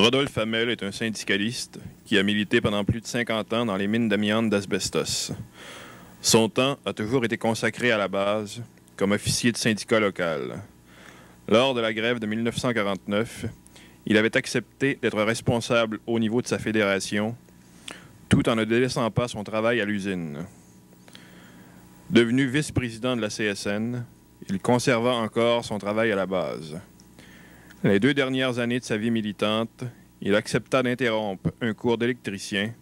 Rodolphe Hamel est un syndicaliste qui a milité pendant plus de 50 ans dans les mines d'amiante d'asbestos. Son temps a toujours été consacré à la base, comme officier de syndicat local. Lors de la grève de 1949, il avait accepté d'être responsable au niveau de sa fédération, tout en ne délaissant pas son travail à l'usine. Devenu vice-président de la CSN, il conserva encore son travail à la base. Les 2 dernières années de sa vie militante, il accepta d'interrompre un cours d'électricien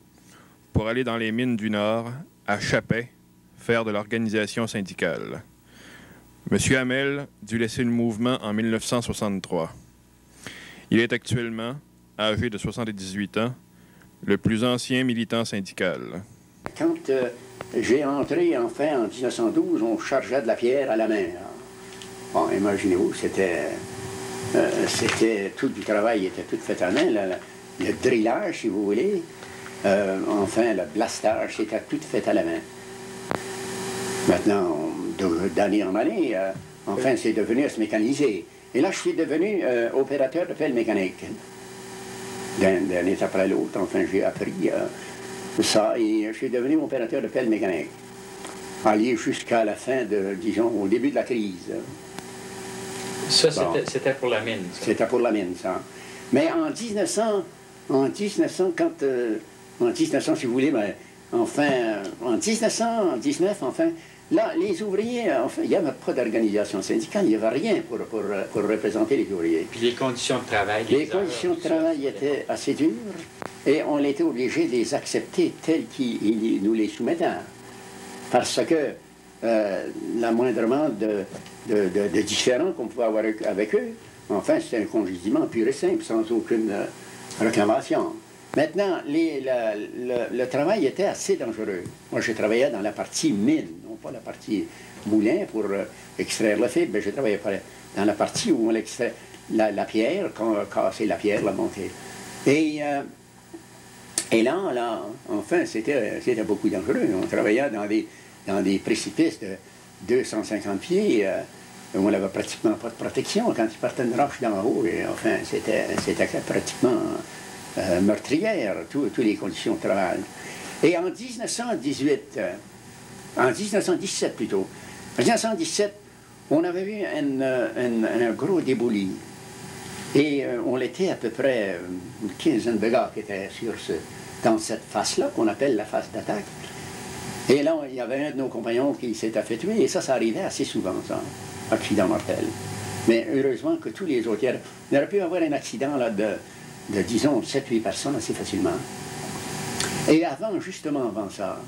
pour aller dans les mines du Nord, à Chapet, faire de l'organisation syndicale. M. Hamel dut laisser le mouvement en 1963. Il est actuellement, âgé de 78 ans, le plus ancien militant syndical. Quand j'ai entré, enfin, en 1912, on chargeait de la pierre à la main. Bon, imaginez-vous, c'était tout du travail était tout fait à main. Le drillage, si vous voulez, enfin, le blastage, c'était tout fait à la main. Maintenant, d'année en année, enfin, c'est devenu à se mécaniser. Et là, je suis devenu opérateur de pelle mécanique. D'un état après l'autre, enfin, j'ai appris ça et je suis devenu opérateur de pelle mécanique. Allié jusqu'à la fin de, disons, au début de la crise. Ça, c'était pour la mine, ça. C'était pour la mine, ça. Mais en 1900, si vous voulez, ben, enfin, en 1919, enfin, là, les ouvriers, enfin, il n'y avait pas d'organisation syndicale, il n'y avait rien pour représenter les ouvriers. Puis les conditions de travail. Les conditions de travail étaient assez dures et on était obligé de les accepter tels qu'ils nous les soumettaient. Parce que l'amoindrement de différends qu'on pouvait avoir avec eux, enfin, c'était un congédiement pur et simple, sans aucune réclamation. Maintenant, le travail était assez dangereux. Moi, je travaillais dans la partie mine, non pas la partie moulin pour extraire le fibre, mais je travaillais dans la partie où on extrait la pierre, casser la pierre, la monter. Et là, enfin, c'était beaucoup dangereux. On travaillait dans des précipices de 250 pieds, où on n'avait pratiquement pas de protection. Quand il partait une roche d'en haut, et enfin, c'était pratiquement meurtrière, toutes les conditions de travail. Et en 1917 plutôt, en 1917, on avait vu un gros débouli. Et on était à peu près une quinzaine de gars qui étaient dans cette face-là, qu'on appelle la face d'attaque. Et là, il y avait un de nos compagnons qui s'était fait tuer, et ça arrivait assez souvent, ça, accident mortel. Mais heureusement que tous les autres, il aurait pu avoir un accident là, de disons, 7-8 personnes assez facilement. Et justement avant ça,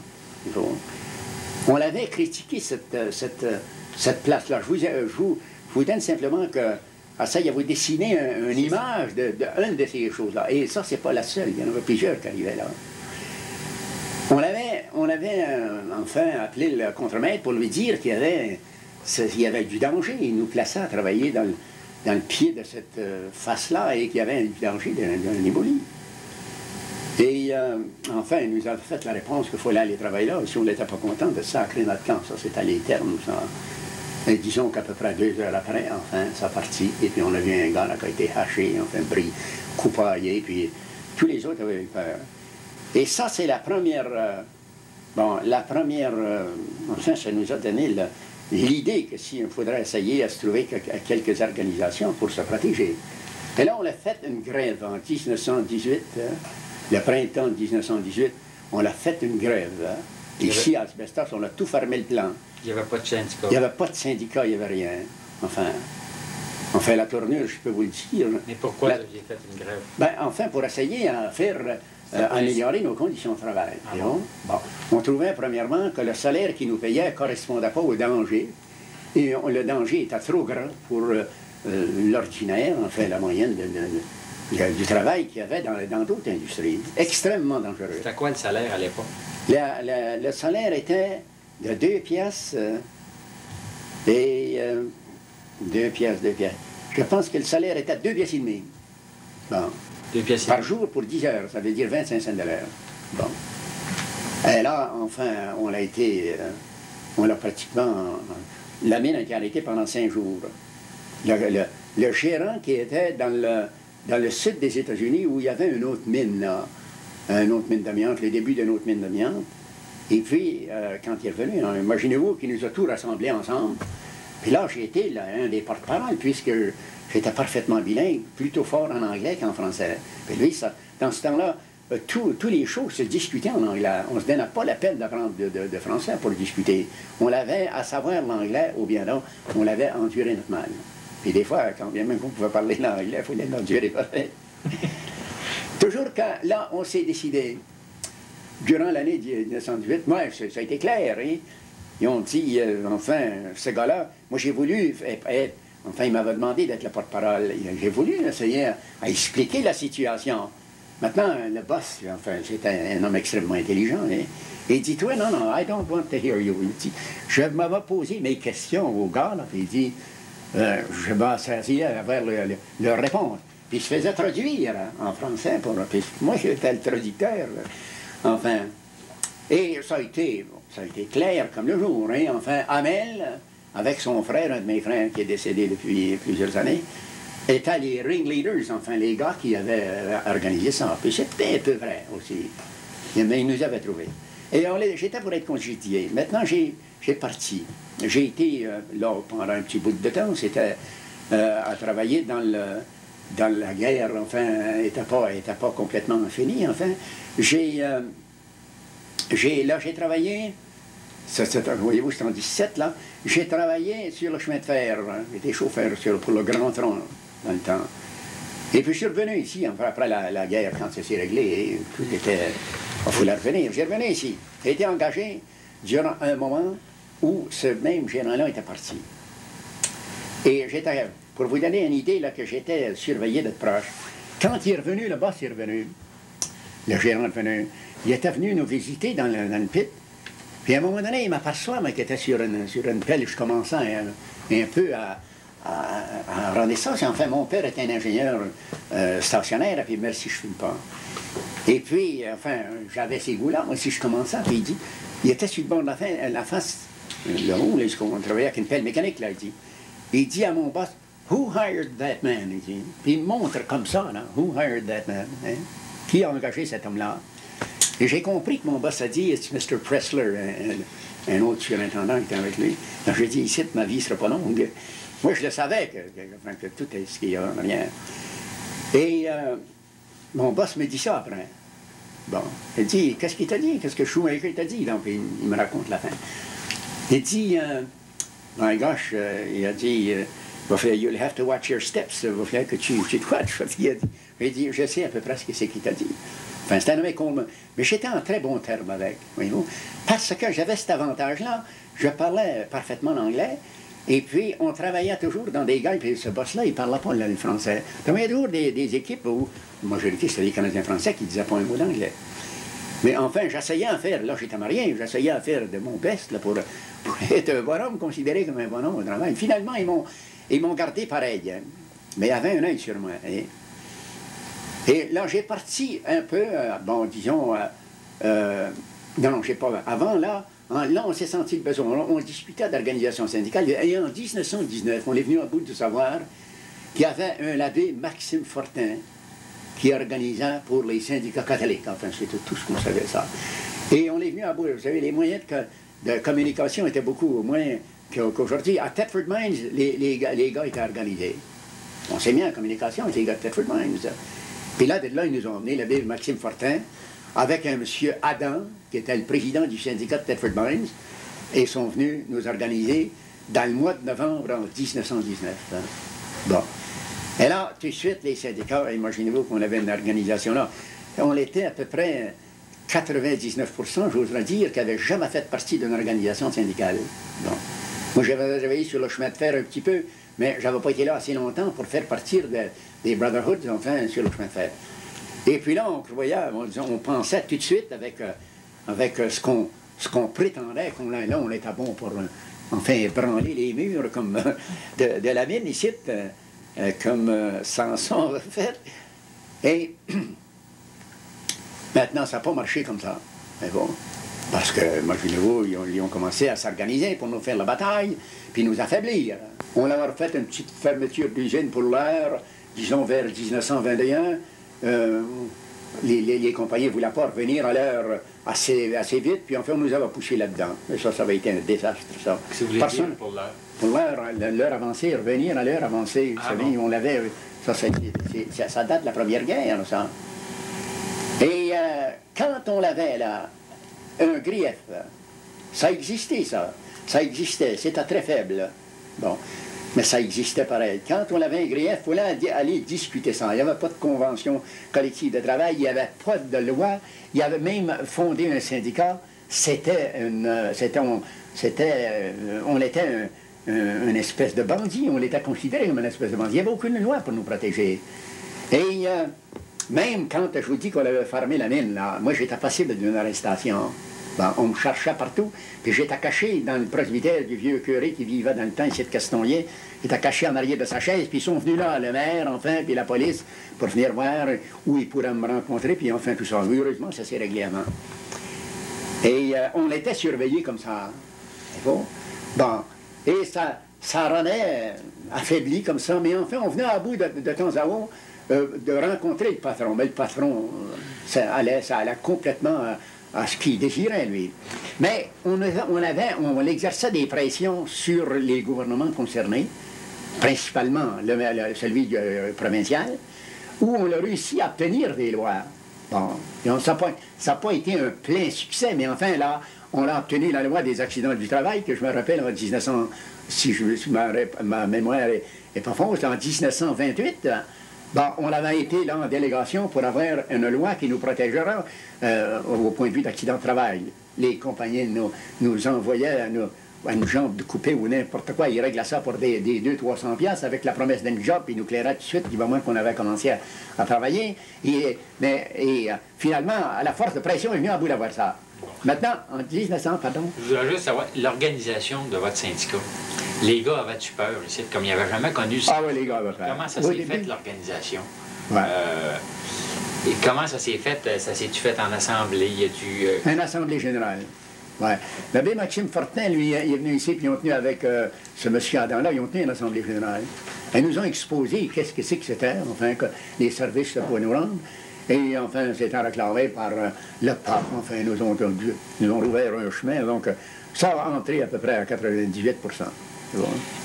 on avait critiqué cette place-là. Je vous donne simplement que, ça, il y avait dessiné une image d'une de ces choses-là. Et ça, c'est pas la seule, il y en avait plusieurs qui arrivaient là. On avait enfin appelé le contremaître pour lui dire qu'il y avait du danger. Il nous plaçait à travailler dans le pied de cette face-là et qu'il y avait du danger d'un éboulis. Et enfin, il nous a fait la réponse qu'il fallait aller travailler là. Si on n'était pas content de sacrer notre camp, ça c'est à l'éterne. Et disons qu'à peu près 2 heures après, enfin, ça partit. Et puis on a vu un gars là, qui a été haché, enfin, coupaillé, puis tous les autres avaient eu peur. Et ça, c'est la première... enfin, ça nous a donné l'idée que s'il faudrait essayer à se trouver quelques organisations pour se protéger. Et là, on a fait une grève en 1918, le printemps de 1918, on a fait une grève. Ici, à Asbestos, on a tout fermé le plan. Il n'y avait pas de syndicat. Il n'y avait pas de syndicat, il n'y avait rien. Enfin, la tournure, je peux vous le dire. Mais pourquoi vous aviez fait une grève? Ben, enfin, pour essayer à faire... améliorer nos conditions de travail. Bon, on trouvait premièrement que le salaire qu'ils nous payaient ne correspondait pas au danger. Et le danger était trop grand pour l'ordinaire, enfin la moyenne du travail qu'il y avait dans d'autres industries. Extrêmement dangereux. C'était quoi le salaire à l'époque? Le salaire était de 2 piastres et 2 piastres. Je pense que le salaire était de 2 piastres et demi. Bon. Par jour pour 10 heures, ça veut dire 25 cents de l'heure. Bon. Et là, enfin, on l'a pratiquement... La mine a été arrêtée pendant 5 jours. Le gérant qui était dans dans le sud des États-Unis où il y avait une autre mine, là, une autre mine d'amiante, le début d'une autre mine d'amiante. Et puis, quand il est revenu, hein, imaginez-vous qu'il nous a tous rassemblés ensemble. Puis là, j'ai été là, un des porte-parole, puisque j'étais parfaitement bilingue, plutôt fort en anglais qu'en français. Puis lui, ça, dans ce temps-là, tous les choses se discutaient en anglais. On ne se donnait pas la peine d'apprendre de français pour discuter. On l'avait à savoir l'anglais, ou bien non, on l'avait enduré notre mal. Puis des fois, quand bien même vous pouvez parler l'anglais, il faut l'endurer pareil. Toujours quand, là, on s'est décidé, durant l'année 1918, moi, ça a été clair, hein? Ils ont dit, enfin, ce gars-là, moi j'ai voulu être, enfin, il m'avait demandé d'être le porte-parole. J'ai voulu essayer à expliquer la situation. Maintenant, le boss, enfin, c'était un homme extrêmement intelligent, hein? Et il dit, toi, non, non, I don't want to hear you. Il dit, je m'avais posé mes questions au gars, là, puis il dit, je m'asseyais à voir leur réponse. Puis il se faisait traduire en français, puis moi j'étais le traducteur, enfin. Et ça a été clair comme le jour, hein? Enfin, Hamel, avec son frère, un de mes frères qui est décédé depuis plusieurs années, étaient les ringleaders, enfin les gars qui avaient organisé ça. Puis c'était un peu vrai aussi. Mais ils nous avaient trouvés. Et j'étais pour être congédié. Maintenant, j'ai parti. J'ai été là pendant un petit bout de temps. C'était à travailler dans la guerre, enfin, n'était pas complètement finie, enfin. J'ai travaillé, voyez-vous, c'était en 17, là, j'ai travaillé sur le chemin de fer, hein. J'étais chauffeur pour le Grand Tronc, dans le temps. Et puis je suis revenu ici, enfin, après la guerre, quand ça s'est réglé, et tout était... Il fallait revenir. J'ai revenu ici. J'ai été engagé durant un moment où ce même gérant-là était parti. Et j'étais, pour vous donner une idée, là, que j'étais surveillé d'être proche. Quand il est revenu, le boss est revenu, le gérant est revenu, il était venu nous visiter dans le pit. Puis à un moment donné, il m'aperçoit, moi, qui était sur une pelle, je commençais un peu à rendre ça. Enfin, mon père était un ingénieur stationnaire, puis merci, je ne fume pas. Et puis, enfin, j'avais ces goûts-là, moi, si je commençais, puis il dit, il était sur le bord de la face, le haut, là, on travaillait avec une pelle mécanique, là, il dit à mon boss, who hired that man? Il dit, puis il me montre comme ça, là, who hired that man? Hein? Qui a engagé cet homme-là? Et j'ai compris que mon boss a dit, it's Mr. Pressler, un autre surintendant qui était avec lui. Donc j'ai dit, ici, ma vie ne sera pas longue. Moi, je le savais, que tout est ce qu'il y a en arrière. Et mon boss me dit ça après. Bon, il dit, qu'est-ce qu'il t'a dit? Qu'est-ce que Shoemaker t'a dit? Donc, il me raconte la fin. Il dit, my gosh, il a dit, you'll have to watch your steps. Il va falloir que tu te watches. Il dit, je sais à peu près ce que c'est qu'il t'a dit. Enfin, c'était un mec mais j'étais en très bon terme avec, voyez-vous, parce que j'avais cet avantage-là, je parlais parfaitement l'anglais, et puis on travaillait toujours dans des gars, puis ce boss-là, il ne parlait pas le français. Donc il y a toujours des équipes où, la majorité, c'était les Canadiens français qui ne disaient pas un mot d'anglais. Mais enfin, j'essayais à faire, là j'étais marié, j'essayais à faire de mon best là, pour être un bonhomme, considéré comme un bonhomme au travail. Finalement, ils m'ont gardé pareil, hein, mais il y avait un œil sur moi. Hein. Et là, j'ai parti un peu, bon, disons, non, j'ai pas, avant, là, on s'est senti le besoin, on discutait d'organisation syndicale, et en 1919, on est venu à bout de savoir qu'il y avait un l'abbé Maxime Fortin qui organisait pour les syndicats catholiques, enfin, c'était tout ce qu'on savait, ça. Et on est venu à bout, vous savez, les moyens de communication étaient beaucoup moins qu'aujourd'hui. À Thetford Mines, les gars étaient organisés. On s'est mis en communication avec les gars de Thetford Mines. Puis là, ils nous ont emmené l'abbé Maxime Fortin avec un monsieur Adam, qui était le président du syndicat de Thetford Mines, et sont venus nous organiser dans le mois de novembre en 1919. Hein. Bon. Et là, tout de suite, les syndicats, imaginez-vous qu'on avait une organisation là, on était à peu près 99%, j'oserais dire, qui n'avaient jamais fait partie d'une organisation syndicale. Bon. Moi, j'avais travaillé sur le chemin de fer un petit peu, mais je n'avais pas été là assez longtemps pour faire partir des Brotherhoods, enfin, sur le chemin de fer. Et puis là, on croyait, on pensait tout de suite avec ce qu'on prétendait, là, on était bon pour, enfin, branler les murs comme de la mine ici, comme Samson a fait. Et maintenant, ça n'a pas marché comme ça. Mais bon, parce que, imaginez-vous, ils ont commencé à s'organiser pour nous faire la bataille, puis nous affaiblir. On leur a fait une petite fermeture d'usine pour l'heure, disons vers 1921, les compagnies ne voulaient pas revenir à l'heure assez vite, puis enfin on nous avait poussé là-dedans. Et ça avait été un désastre, ça. Si vous voulez dire pour l'heure? Pour l'heure avancée, revenir à l'heure avancée. Vous savez, on l'avait... Ça date de la Première Guerre, ça. Et quand on l'avait là, un grief, ça existait, ça. Ça existait, c'était très faible. Bon, mais ça existait pareil. Quand on avait un grief, il fallait aller discuter ça. Il n'y avait pas de convention collective de travail, il n'y avait pas de loi. Il avait même fondé un syndicat. On était une espèce de bandit. On l'était considéré comme une espèce de bandit. Il n'y avait aucune loi pour nous protéger. Et même quand je vous dis qu'on avait fermé la mine, là, moi j'étais passible d'une arrestation. Bon, on me cherchait partout, puis j'étais caché dans le presbytère du vieux curé qui vivait dans le temps ici de Castonguay. Il était caché en arrière de sa chaise, puis ils sont venus là, le maire, enfin, puis la police, pour venir voir où ils pourraient me rencontrer, puis enfin tout ça. Heureusement, ça s'est réglé avant. Et on était surveillés comme ça. Bon, et ça rendait affaibli comme ça, mais enfin, on venait à bout de temps à autre de rencontrer le patron. Mais le patron, ça allait complètement à ce qu'il désirait, lui. Mais on exerçait des pressions sur les gouvernements concernés, principalement celui provincial, où on a réussi à obtenir des lois. Bon, ça n'a pas été un plein succès, mais enfin, là, on a obtenu la loi des accidents du travail, que je me rappelle en 1900, si ma mémoire est pas fausse, en 1928, on avait été là en délégation pour avoir une loi qui nous protégera au point de vue d'accident de travail. Les compagnies nous envoyaient une jambe coupée ou n'importe quoi, ils réglaient ça pour des 200-300 piastres avec la promesse d'un job, puis ils nous clairaient tout de suite du moment qu'on avait commencé à travailler. Mais finalement, à la force de pression, il est venu à bout d'avoir ça. Maintenant, en 1900, pardon. Je voudrais juste savoir l'organisation de votre syndicat. Les gars avaient-tu peur ici, comme ils n'avaient jamais connu ça? Ah oui, les gars avaient peur. Comment ça s'est fait, l'organisation? Ouais. Et comment ça s'est fait? Ça s'est-tu fait en assemblée? Une assemblée générale. Ouais. L'abbé Maxime Fortin, lui, il est venu ici, puis ils ont tenu avec ce monsieur Adam-là, ils ont tenu une assemblée générale. Ils nous ont exposé qu'est-ce que c'est que c'était, enfin, que les services pour nous rendre. Et enfin, c'était réclamé par le pape. Enfin, ils nous ont ouvert un chemin. Donc, ça a entré à peu près à 98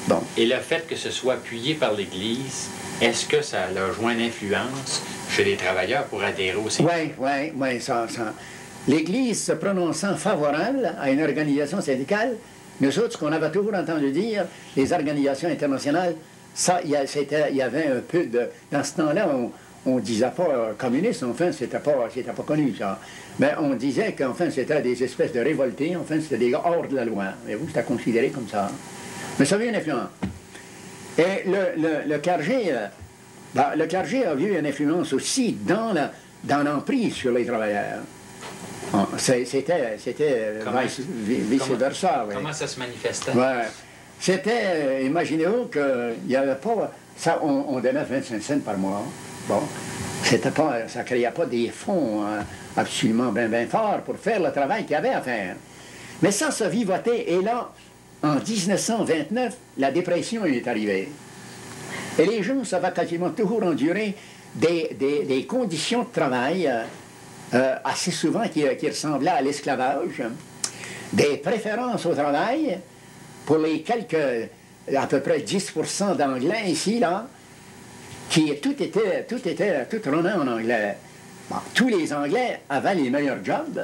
Bon. Et le fait que ce soit appuyé par l'Église, est-ce que ça a joué une influence chez les travailleurs pour adhérer au syndicat? Oui, ça. L'Église se prononçant favorable à une organisation syndicale, nous autres, ce qu'on avait toujours entendu dire, les organisations internationales, ça, il y avait un peu de... Dans ce temps-là, on ne disait pas communiste, enfin, c'était pas connu, ça. Mais on disait qu'enfin, c'était des espèces de révoltés, enfin, c'était des gars hors de la loi. Et vous, c'était considéré comme ça. Mais ça avait une influence. Et le clergé, le clergé a eu une influence aussi dans l'emprise sur les travailleurs. C'était vice-versa. Comment ça se manifestait? Ouais. C'était, imaginez-vous qu'il n'y avait pas... Ça, on donnait 25 cents par mois. Bon, ça ne créait pas des fonds absolument bien forts pour faire le travail qu'il y avait à faire. Mais ça se vivotait. Et là, en 1929, la dépression est arrivée. Et les gens, ça va quasiment toujours endurer des conditions de travail assez souvent qui ressemblaient à l'esclavage, des préférences au travail pour les quelques, à peu près 10% d'anglais ici, là, tout tournait en anglais. Bon, tous les Anglais avaient les meilleurs jobs,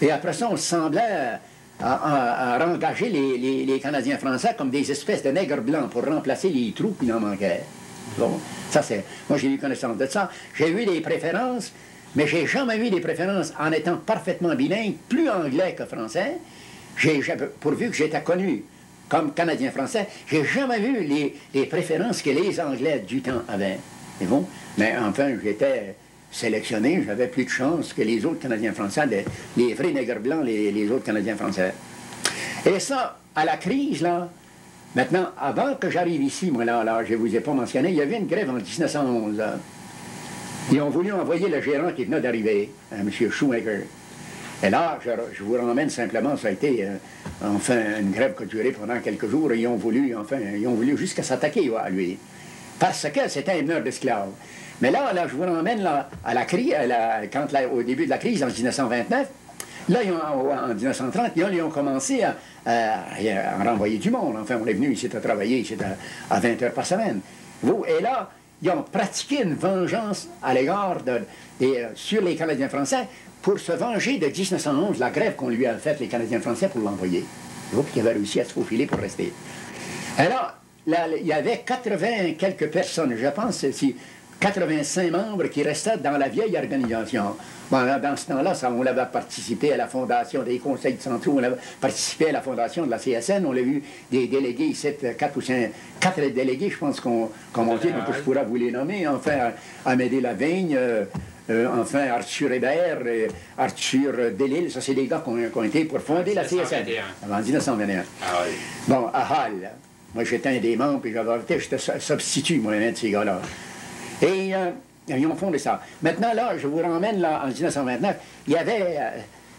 et après ça, on semblait à engager les Canadiens français comme des espèces de nègres blancs pour remplacer les trous qui en manquaient. Bon, ça c'est... Moi, j'ai eu connaissance de ça. J'ai eu des préférences, mais j'ai jamais eu des préférences en étant parfaitement bilingue, plus anglais que français, pourvu que j'étais connu comme Canadien-Français, j'ai jamais vu les préférences que les Anglais du temps avaient. C'est bon? Mais enfin, j'étais sélectionné, j'avais plus de chance que les autres Canadiens-Français, les vrais nègres blancs, les autres Canadiens-Français. Et ça, à la crise, là, maintenant, avant que j'arrive ici, moi, là, je ne vous ai pas mentionné, il y avait une grève en 1911. Là. Ils ont voulu envoyer le gérant qui venait d'arriver, M. Shoemaker. Et là, je vous ramène simplement, ça a été enfin une grève qui a duré pendant quelques jours, et ils ont voulu jusqu'à s'attaquer à lui. parce que c'était un meneur d'esclaves. Mais là, je vous ramène là, à la crise, au début de la crise, en 1929, là, en 1930, ils ont commencé à renvoyer du monde. Enfin, on est venu ici à travailler ici à 20 heures par semaine. Et là, ils ont pratiqué une vengeance à l'égard sur les Canadiens français pour se venger de 1911, la grève qu'on lui a faite, les Canadiens français, pour l'envoyer. Qui avait réussi à se faufiler pour rester. Alors, là, il y avait 80 quelques personnes, je pense, 85 membres qui restaient dans la vieille organisation. Bon, dans ce temps-là, on avait participé à la fondation des conseils centraux, on avait participé à la fondation de la CSN, on a vu des délégués ici, 4 délégués, je pense qu'on dit, donc je pourrais vous les nommer, enfin, Amédée Lavigne, enfin, Arthur Hébert, Arthur Delisle, ça c'est des gars qui ont été pour fonder la CSN. En 1921. Ah oui. Bon, à Hall, moi j'étais un des membres, puis j'étais substitut, moi, un de ces gars-là. Et ils ont fondé ça. Maintenant, là, je vous ramène, là, en 1929, il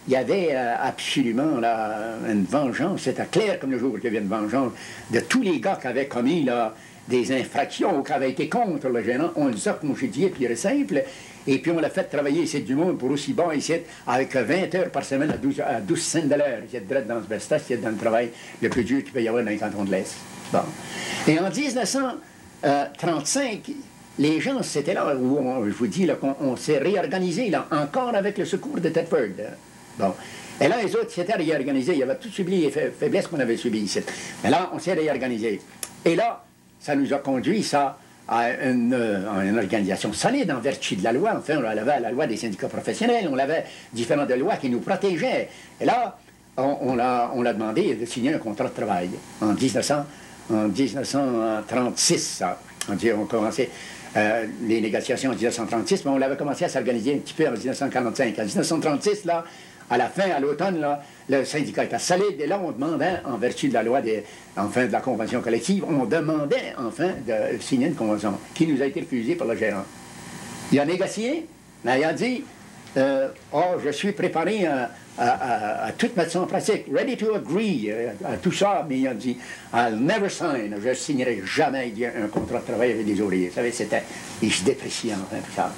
y avait absolument là, une vengeance, c'était clair comme le jour qu'il y avait une vengeance de tous les gars qui avaient commis là, des infractions ou qui avaient été contre le gérant. On les a congédiés, puis il est simple. Et puis on l'a fait travailler ici du monde pour aussi bon ici, avec 20 heures par semaine à 12 cents de l'heure. Il y a de dans ce bestas, il y a dans le travail le plus dur qu'il peut y avoir dans les cantons de l'Est. Bon. Et en 1935, les gens, c'était là où, je vous dis, qu'on s'est réorganisé, là, encore avec le secours de Thetford. Bon. Et là, les autres s'étaient réorganisés. Il y avait tout subi les faiblesses qu'on avait subies ici. Mais là, on s'est réorganisé. Et là, ça nous a conduit, ça, à une organisation solide en vertu de la loi. Enfin, on avait la loi des syndicats professionnels, on avait différentes lois qui nous protégeaient. Et là, on a demandé de signer un contrat de travail en 1936. Ça. On commençait les négociations en 1936, mais on avait commencé à s'organiser un petit peu en 1945. En 1936, là, à la fin, à l'automne, le syndicat était solide, et là, on demandait, en vertu de la loi, de la convention collective, on demandait, enfin, de signer une convention qui nous a été refusée par le gérant. Il a négocié, mais il a dit, je suis préparé à tout mettre ça en pratique, ready to agree, à tout ça, mais il a dit, I'll never sign, je ne signerai jamais un contrat de travail avec des ouvriers. Vous savez, il se dépréciait, enfin, tout ça.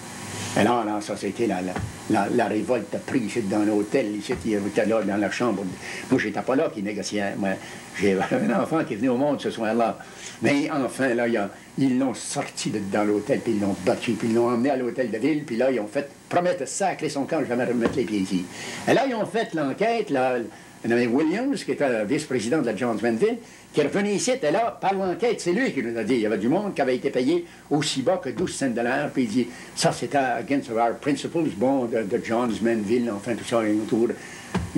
Et là, ça, c'était la révolte prise dans l'hôtel, ici, il était là dans la chambre. Moi, je n'étais pas là qui négociait. Moi, j'ai un enfant qui est venu au monde ce soir-là. Mais enfin, là, ils l'ont sorti dans l'hôtel, puis ils l'ont battu, puis ils l'ont emmené à l'hôtel de ville, puis là, ils ont fait promettre de sacrer son camp, jamais remettre les pieds ici. Et là, ils ont fait l'enquête, là, il y avait Williams, qui était vice-président de la Johns Manville, qui est revenu ici, et là, par l'enquête, c'est lui qui nous a dit, il y avait du monde qui avait été payé aussi bas que 12 cents de l'heure, puis il dit, ça c'était against our principles, bon, de Johns Manville, enfin tout ça, ils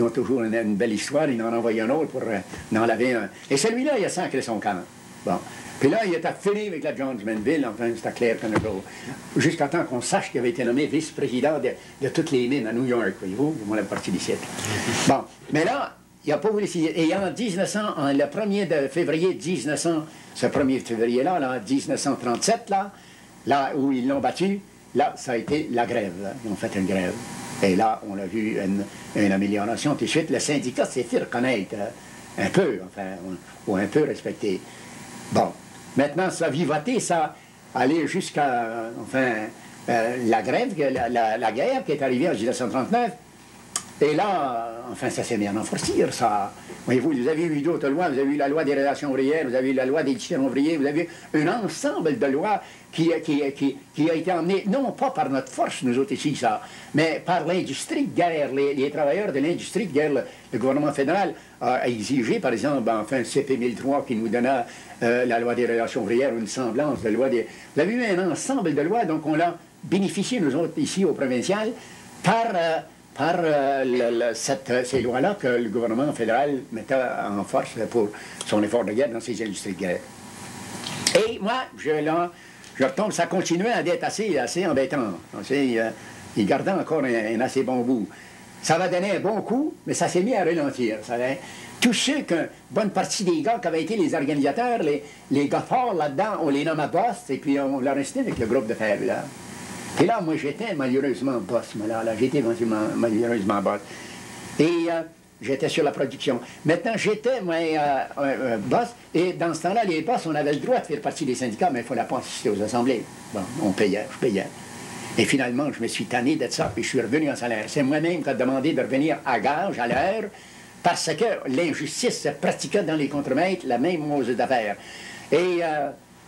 ont toujours une belle histoire, ils en ont envoyé un autre pour en laver un. Et celui-là, il a sacré son camp. Bon. Puis là, il était fini avec la Johns Manville, enfin, c'était clair comme le jour. Jusqu'à temps qu'on sache qu'il avait été nommé vice-président de toutes les mines à New York, voyez-vous, au moins la partie du siècle. Bon, mais là, il n'a pas voulu signer. Et en 1900, le 1er février 1900, ce 1er février-là, là, 1937, là où ils l'ont battu, là, ça a été la grève. Là. Ils ont fait une grève. Et là, on a vu une amélioration. Tout de suite, le syndicat s'est fait reconnaître un peu, enfin, ou un peu respecté. Bon, maintenant, ça a vivoté, ça allait jusqu'à, enfin, la grève, la guerre qui est arrivée en 1939. Et là, enfin, ça s'est bien enforcir, ça. Voyez-vous, vous avez eu d'autres lois, vous avez eu la loi des relations ouvrières, vous avez eu la loi des différents ouvriers, vous avez eu un ensemble de lois qui a été emmené, non pas par notre force, nous autres ici, ça, mais par l'industrie de guerre, les travailleurs de l'industrie de guerre. Le gouvernement fédéral a exigé, par exemple, enfin, CP 1003 qui nous donna la loi des relations ouvrières, une semblance de loi des... Vous avez eu un ensemble de lois, donc on l'a bénéficié, nous autres, ici, au provincial, par ces lois-là que le gouvernement fédéral mettait en force pour son effort de guerre dans ces industries de guerre. Et moi, je retombe, ça continuait à être assez embêtant. Il gardait encore un assez bon bout. Ça va donner un bon coup, mais ça s'est mis à ralentir. Tous ceux qu'une bonne partie des gars qui avaient été les organisateurs, les gars forts là-dedans, on les nomme à boss, et puis on l'a resté avec le groupe de faibles, là. Et là, moi, j'étais malheureusement boss. J'étais malheureusement boss. Et j'étais sur la production. Maintenant, j'étais boss, et dans ce temps-là, les boss, on avait le droit de faire partie des syndicats, mais il ne fallait pas assister aux assemblées. Bon, on payait, je payais. Et finalement, je me suis tanné de ça, puis je suis revenu en salaire. C'est moi-même qui ai demandé de revenir à gage, à l'heure, parce que l'injustice se pratiquait dans les contremaîtres, la même chose d'affaires. Et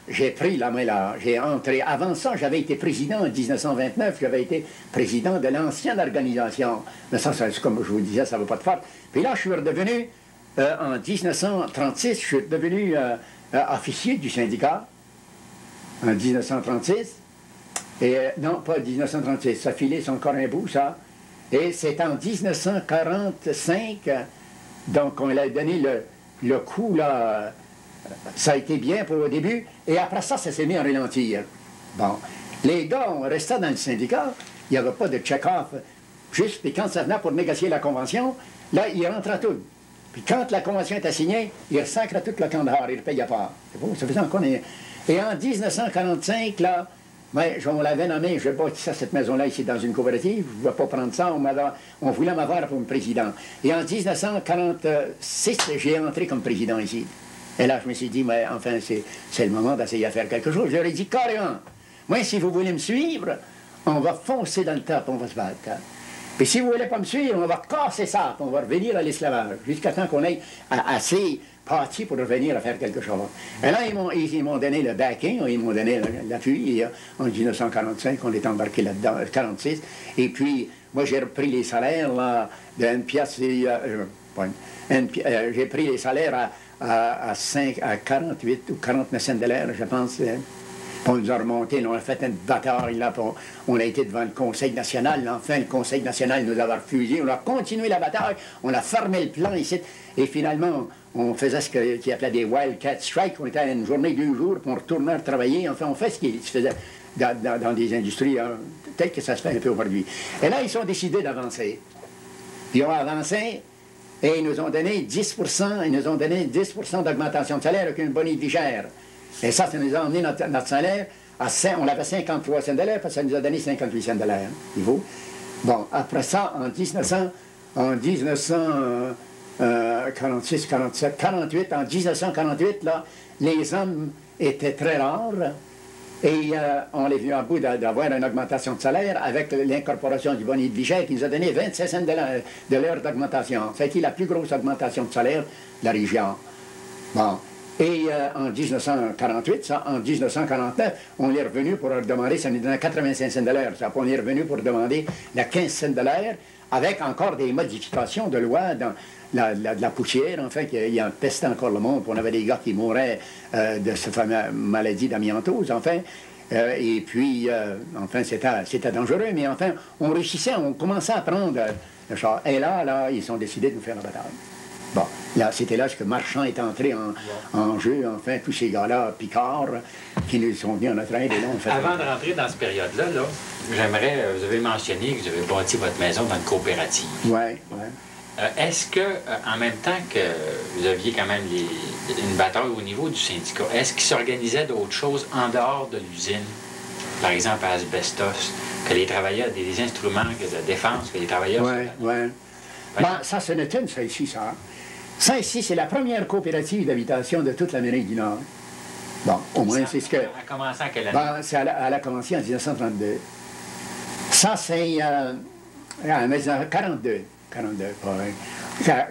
j'ai pris la main là, j'ai entré. Avant ça, j'avais été président en 1929, j'avais été président de l'ancienne organisation. Mais ça, comme je vous disais, ça ne va pas de faire. Puis là, je suis redevenu, en 1936, je suis devenu officier du syndicat, en 1936. Et non, pas 1936, ça filait encore un bout, ça. Et c'est en 1945, donc on a donné le coup, là, ça a été bien pour le début, et après ça, ça s'est mis à ralentir. Bon, les gars, on restait dans le syndicat, il n'y avait pas de check-off, juste, puis quand ça venait pour négocier la convention, là, ils rentraient tout. Puis quand la convention était signée, ils sacraient tout le camp dehors, ils ne payaient pas. C'est bon, ça faisait encore... Et en 1945, là, mais on l'avait nommé, je bâtissais cette maison-là ici dans une coopérative, je ne vais pas prendre ça, on voulait m'avoir comme président. Et en 1946, j'ai entré comme président ici. Et là, je me suis dit, mais enfin, c'est le moment d'essayer de faire quelque chose. Je leur ai dit carrément, moi, si vous voulez me suivre, on va foncer dans le tas, on va se battre. Puis si vous ne voulez pas me suivre, on va casser ça, on va revenir à l'esclavage, jusqu'à temps qu'on ait assez parti pour revenir à faire quelque chose. Et là, ils m'ont donné le backing, ils m'ont donné l'appui. En 1945, on est embarqué là-dedans, 1946. Et puis, moi, j'ai repris les salaires là, d'une pièce. J'ai pris les salaires à 48 ou 49 cents de l'heure, je pense. On nous a remonté, on a fait une bataille, là, on a été devant le Conseil national. Enfin, le Conseil national nous a refusé. On a continué la bataille, on a fermé le plan ici. Et finalement, on faisait ce qu'ils appelaient des Wildcat Strike. On était à une journée, 2 jours, puis on retournait travailler. Enfin, on fait ce qui se faisait dans des industries, hein, peut-être que ça se fait un peu aujourd'hui. Et là, ils ont décidé d'avancer. Ils ont avancé et ils nous ont donné 10 d'augmentation de salaire avec une bonne vie chère. Et ça nous a emmené notre salaire à on avait 53 cents de l'heure, parce que ça nous a donné 58 cents de l'heure. Bon, après ça, en 1946, 47, 48, en 1948, là, les hommes étaient très rares et on est venu à bout d'avoir une augmentation de salaire avec l'incorporation du bonus de vie chère qui nous a donné 27 cents de l'heure d'augmentation. Ça a été la plus grosse augmentation de salaire de la région. Bon. Et en 1948, ça, en 1949, on est revenu pour demander, ça nous donnait 85 cents de l'heure. On est revenu pour demander la 15 cents de l'heure, avec encore des modifications de loi dans de la poussière, enfin, qui empestait encore le monde. On avait des gars qui mouraient de cette fameuse maladie d'amiantose, enfin. Et puis, enfin, c'était dangereux, mais enfin, on réussissait, on commençait à prendre le char. Et là, ils ont décidé de nous faire la bataille. Bon, là, c'était là que Marchand est entré en jeu, enfin, tous ces gars-là, Picard, qui nous sont venus en notre aide. Avant de rentrer dans cette période-là, j'aimerais, vous avez mentionné que vous avez bâti votre maison dans une coopérative. Oui. Est-ce que, en même temps que vous aviez quand même une bataille au niveau du syndicat, est-ce qu'il s'organisait d'autres choses en dehors de l'usine? Par exemple, à Asbestos, que les travailleurs, des instruments de défense, que les travailleurs... Oui. Ben, ça, c'est une ça ici, ça. Ça ici, c'est la première coopérative d'habitation de toute l'Amérique du Nord. Bon, au moins, c'est ce que... Elle a commencé en quelle année? Ben, elle a commencé en 1932. Ça, c'est... en 42.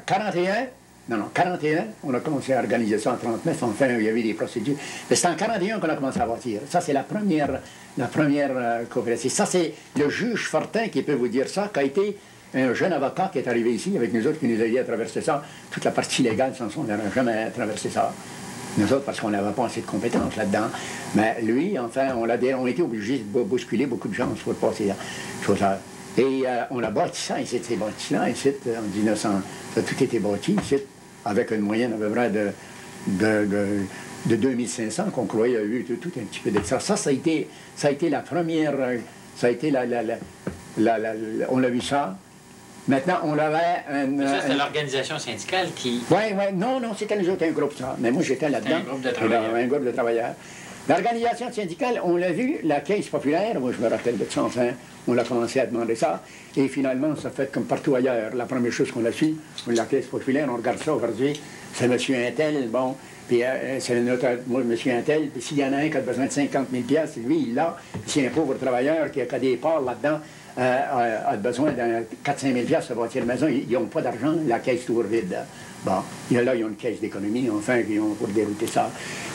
41, on a commencé à organiser ça en 39, enfin, il y avait des procédures. Mais c'est en 41 qu'on a commencé à bâtir. Ça, c'est la première coopérative. Ça, c'est le juge Fortin qui peut vous dire ça, qui a été un jeune avocat qui est arrivé ici avec nous autres, qui nous a aidé à traverser ça. Toute la partie légale, on n'aurait jamais traversé ça. Nous autres, parce qu'on n'avait pas assez de compétences là-dedans. Mais lui, enfin, on a été obligé de bousculer beaucoup de gens pour passer chose-là. Et on a bâti ça ici, ces bâtis-là, ici, en 1900. Ça a tout été bâti ici, avec une moyenne à peu près de 2500 qu'on croyait avoir eu tout un petit peu de ça. Ça a été la première... Ça a été on a vu ça. Maintenant, on avait Ça, c'était l'organisation syndicale qui... Oui, non, c'était nous autres un groupe, ça. Mais moi, j'étais là-dedans. Un groupe de travailleurs. Un groupe de travailleurs. L'organisation syndicale, on l'a vu, la Caisse populaire, moi, je me rappelle de ça, enfin, on a commencé à demander ça, et finalement, ça fait comme partout ailleurs. La première chose qu'on a su, la Caisse populaire, on regarde ça aujourd'hui, c'est M. Intel, bon, puis c'est notre, moi, M. Intel, puis s'il y en a un qui a besoin de 50 000 piastres, lui, il l'a, puis s'il y a un pauvre travailleur qui a des parts là-dedans, a besoin de 4-5 000 piastres pour bâtir la maison, ils n'ont pas d'argent, la caisse est toujours vide. Bon, là, ils ont une caisse d'économie, enfin, ils ont pour dérouter ça.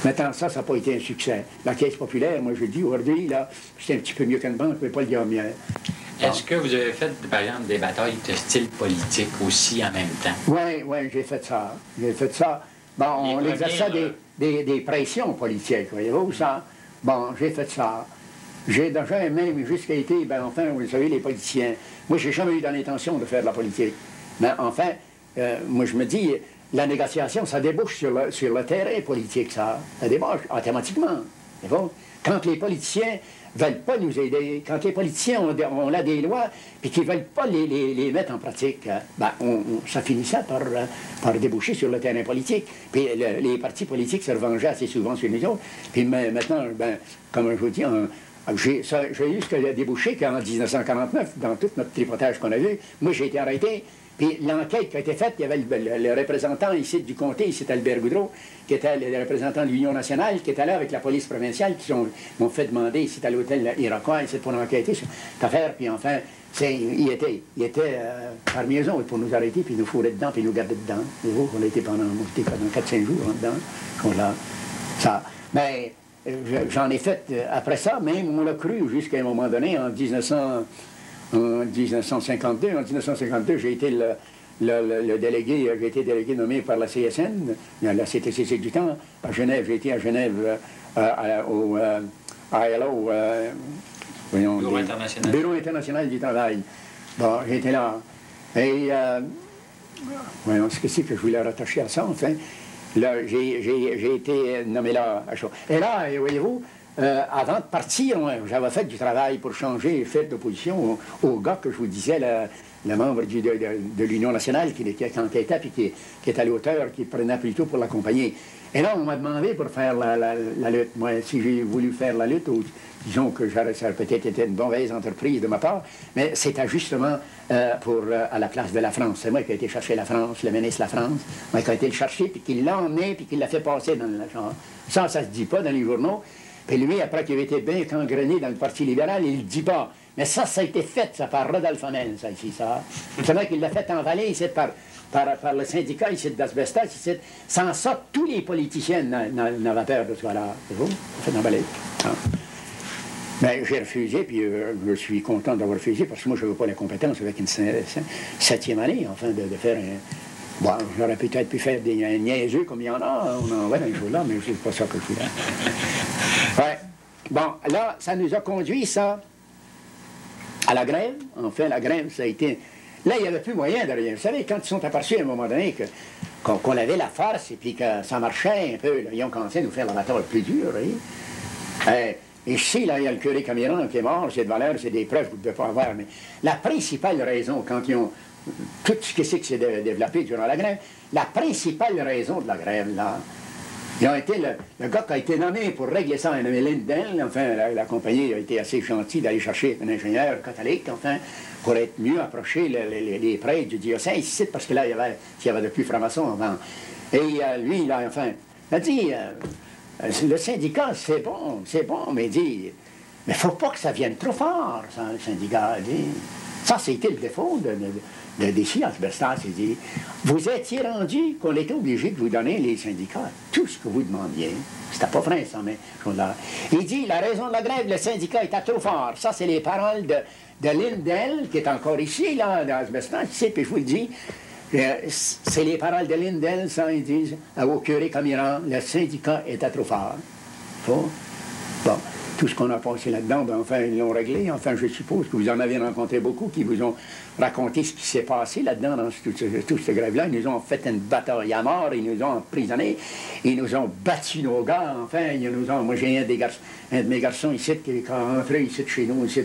Maintenant, ça n'a pas été un succès. La caisse populaire, moi, je dis aujourd'hui, là, c'est un petit peu mieux qu'une banque, mais pas le dire mieux. Est-ce que vous avez fait, par exemple, des batailles de style politique aussi en même temps? Oui, j'ai fait ça. J'ai fait ça. Bon, on exerçait des pressions politiques, voyez-vous, ça. Bon, j'ai fait ça. J'ai déjà même jusqu'à été, ben enfin, vous savez, les politiciens. Moi, j'ai jamais eu dans l'intention de faire de la politique. Mais enfin, moi, je me dis, la négociation, ça débouche sur le terrain politique, ça. Ça débouche automatiquement. C'est bon? Quand les politiciens ne veulent pas nous aider, quand les politiciens ont là des lois, puis qu'ils ne veulent pas les mettre en pratique, ben, ça finissait par déboucher sur le terrain politique. Puis les partis politiques se revengeaient assez souvent sur les autres. Puis maintenant, ben, comme je vous dis, j'ai eu ce que débouché qu'en 1949, dans tout notre tripotage qu'on a vu, moi j'ai été arrêté, puis l'enquête qui a été faite, il y avait le représentant ici du comté, ici Albert Goudreau, qui était le représentant de l'Union nationale, qui était là avec la police provinciale, qui m'ont fait demander ici à l'hôtel Iroquois, ici pour enquêter sur cette affaire, puis enfin, il était parmi eux autres pour nous arrêter, puis nous fourrer dedans, puis nous garder dedans. Et vous, on était pendant 4-5 jours dedans, là. Ça. Mais j'en ai fait, après ça, même on l'a cru jusqu'à un moment donné, en 1952. En 1952, j'ai été le délégué, j'ai été délégué nommé par la CSN, la CTCC du temps, à Genève. J'ai été à Genève au ILO, Bureau international. Bureau international du travail. Bon, j'ai été là. Et, voyons, ce que c'est que je voulais rattacher à ça, enfin. Là, j'ai été nommé là à chaud. Et là, voyez-vous, avant de partir, j'avais fait du travail pour changer, faire d'opposition au gars que je vous disais, le membre de l'Union nationale qui enquêtait et qui était à l'auteur, qui prenait plutôt pour l'accompagner. Et là, on m'a demandé pour faire la lutte. Moi, si j'ai voulu faire la lutte, disons que ça aurait peut-être été une mauvaise entreprise de ma part, mais c'était justement à la place de la France. C'est moi qui ai été chercher la France, le ministre de la France, moi qui ai été le chercher, puis qui l'a emmené, puis qui l'a fait passer dans le genre. Ça se dit pas dans les journaux. Puis lui, après qu'il avait été bien gangrené dans le Parti libéral, il ne le dit pas. Mais ça a été fait, ça, par Rodolphe Hamel, ça, ici, ça. C'est vrai qu'il l'a fait envaler ici par le syndicat ici d'Asbestos, ici. Sans ça, tous les politiciens n'avaient peur de ce gars-là. C'est vous? Ça fait emballer. Mais j'ai refusé, puis je suis content d'avoir refusé, parce que moi, je n'avais pas la compétence avec une 7e année, enfin, de faire un... Bon, j'aurais peut-être pu faire des niaiseux comme il y en a, on en voit dans les jours-là, mais c'est pas ça que je voulais. Ouais. Bon, là, ça nous a conduit, ça, à la grève. Enfin, la grève, ça a été... Là, il n'y avait plus moyen de rien. Vous savez, quand ils sont aperçus à un moment donné qu'on avait la force et puis que ça marchait un peu, là, ils ont commencé à nous faire la bataille plus dure, vous voyez. Ici, là, il y a le curé Camiran qui est mort, c'est de valeur, c'est des preuves que vous ne devez pas avoir, mais la principale raison, quand ils ont... Tout ce qui s'est développé durant la grève, la principale raison de la grève, là, ils ont été le gars qui a été nommé pour régler ça, un nommé Lindell, enfin, la compagnie a été assez gentille d'aller chercher un ingénieur catholique, enfin, pour être mieux approché les prêtres du diocèse ici, parce que là, il y avait de plus francs-maçons avant. Et lui, là, enfin, il a dit, le syndicat, c'est bon, mais il dit, mais il ne faut pas que ça vienne trop fort, ça, le syndicat. Dit. Ça, c'était le défaut d'ici, Asbestos. Il dit, vous étiez rendu qu'on était obligé de vous donner, les syndicats, tout ce que vous demandiez. C'était pas vrai, ça, mais... Il dit, la raison de la grève, le syndicat était trop fort. Ça, c'est les paroles de Lindell, qui est encore ici, là, dans Asbestos, ici, puis je vous le dis, c'est les paroles de Lindell, ça, ils disent, au curé Camiran, le syndicat était trop fort. Bon. Tout ce qu'on a passé là-dedans, ben, enfin, ils l'ont réglé. Enfin, je suppose que vous en avez rencontré beaucoup qui vous ont raconté ce qui s'est passé là-dedans, dans toute cette grève-là. Ils nous ont fait une bataille à mort, ils nous ont emprisonnés, ils nous ont battu nos gars, enfin, ils nous ont... Moi, j'ai un de mes garçons ici qui est entré ici de chez nous, ici,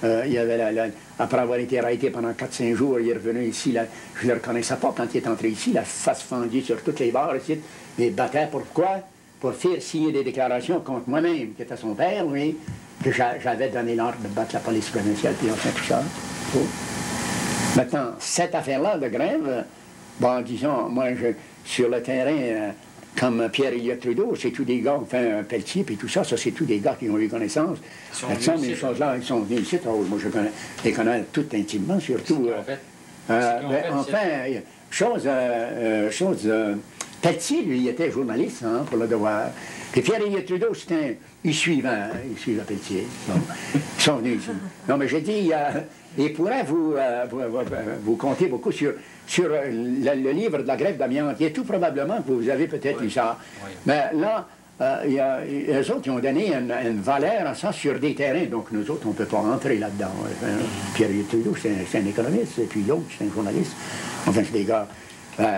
il y avait après avoir été arrêté pendant 4-5 jours, il est revenu ici, là, je ne le reconnaissais pas quand il est entré ici, la face fendue sur toutes les barres ici, il battait pourquoi? Pour faire signer des déclarations contre moi-même, qui était son père, oui, que j'avais donné l'ordre de battre la police provinciale, puis enfin tout ça. Oh. Maintenant, cette affaire-là de grève, bon, disons, moi, sur le terrain, comme Pierre-Éliott Trudeau, c'est tous des gars, enfin, Pelletier, puis tout ça, c'est tous des gars qui ont eu connaissance. Ces choses-là, ils sont venus ici. Oh, moi, je les connais toutes intimement, surtout. Pelletier, lui, il était journaliste, hein, pour le Devoir. Puis Pierre-Éliott Trudeau, il suivait Pelletier. Bon. Ils sont venus ici. Non, mais j'ai dit, il pourrait vous compter beaucoup sur le livre de la grève d'amiante. Il est tout probablement que vous avez peut-être lu ça. Oui. Mais là, eux autres, ils ont donné une valeur à ça sur des terrains. Donc, nous autres, on ne peut pas entrer là-dedans. Pierre-Éliott Trudeau, c'est un économiste, et puis l'autre, c'est un journaliste. Enfin, c'est des gars.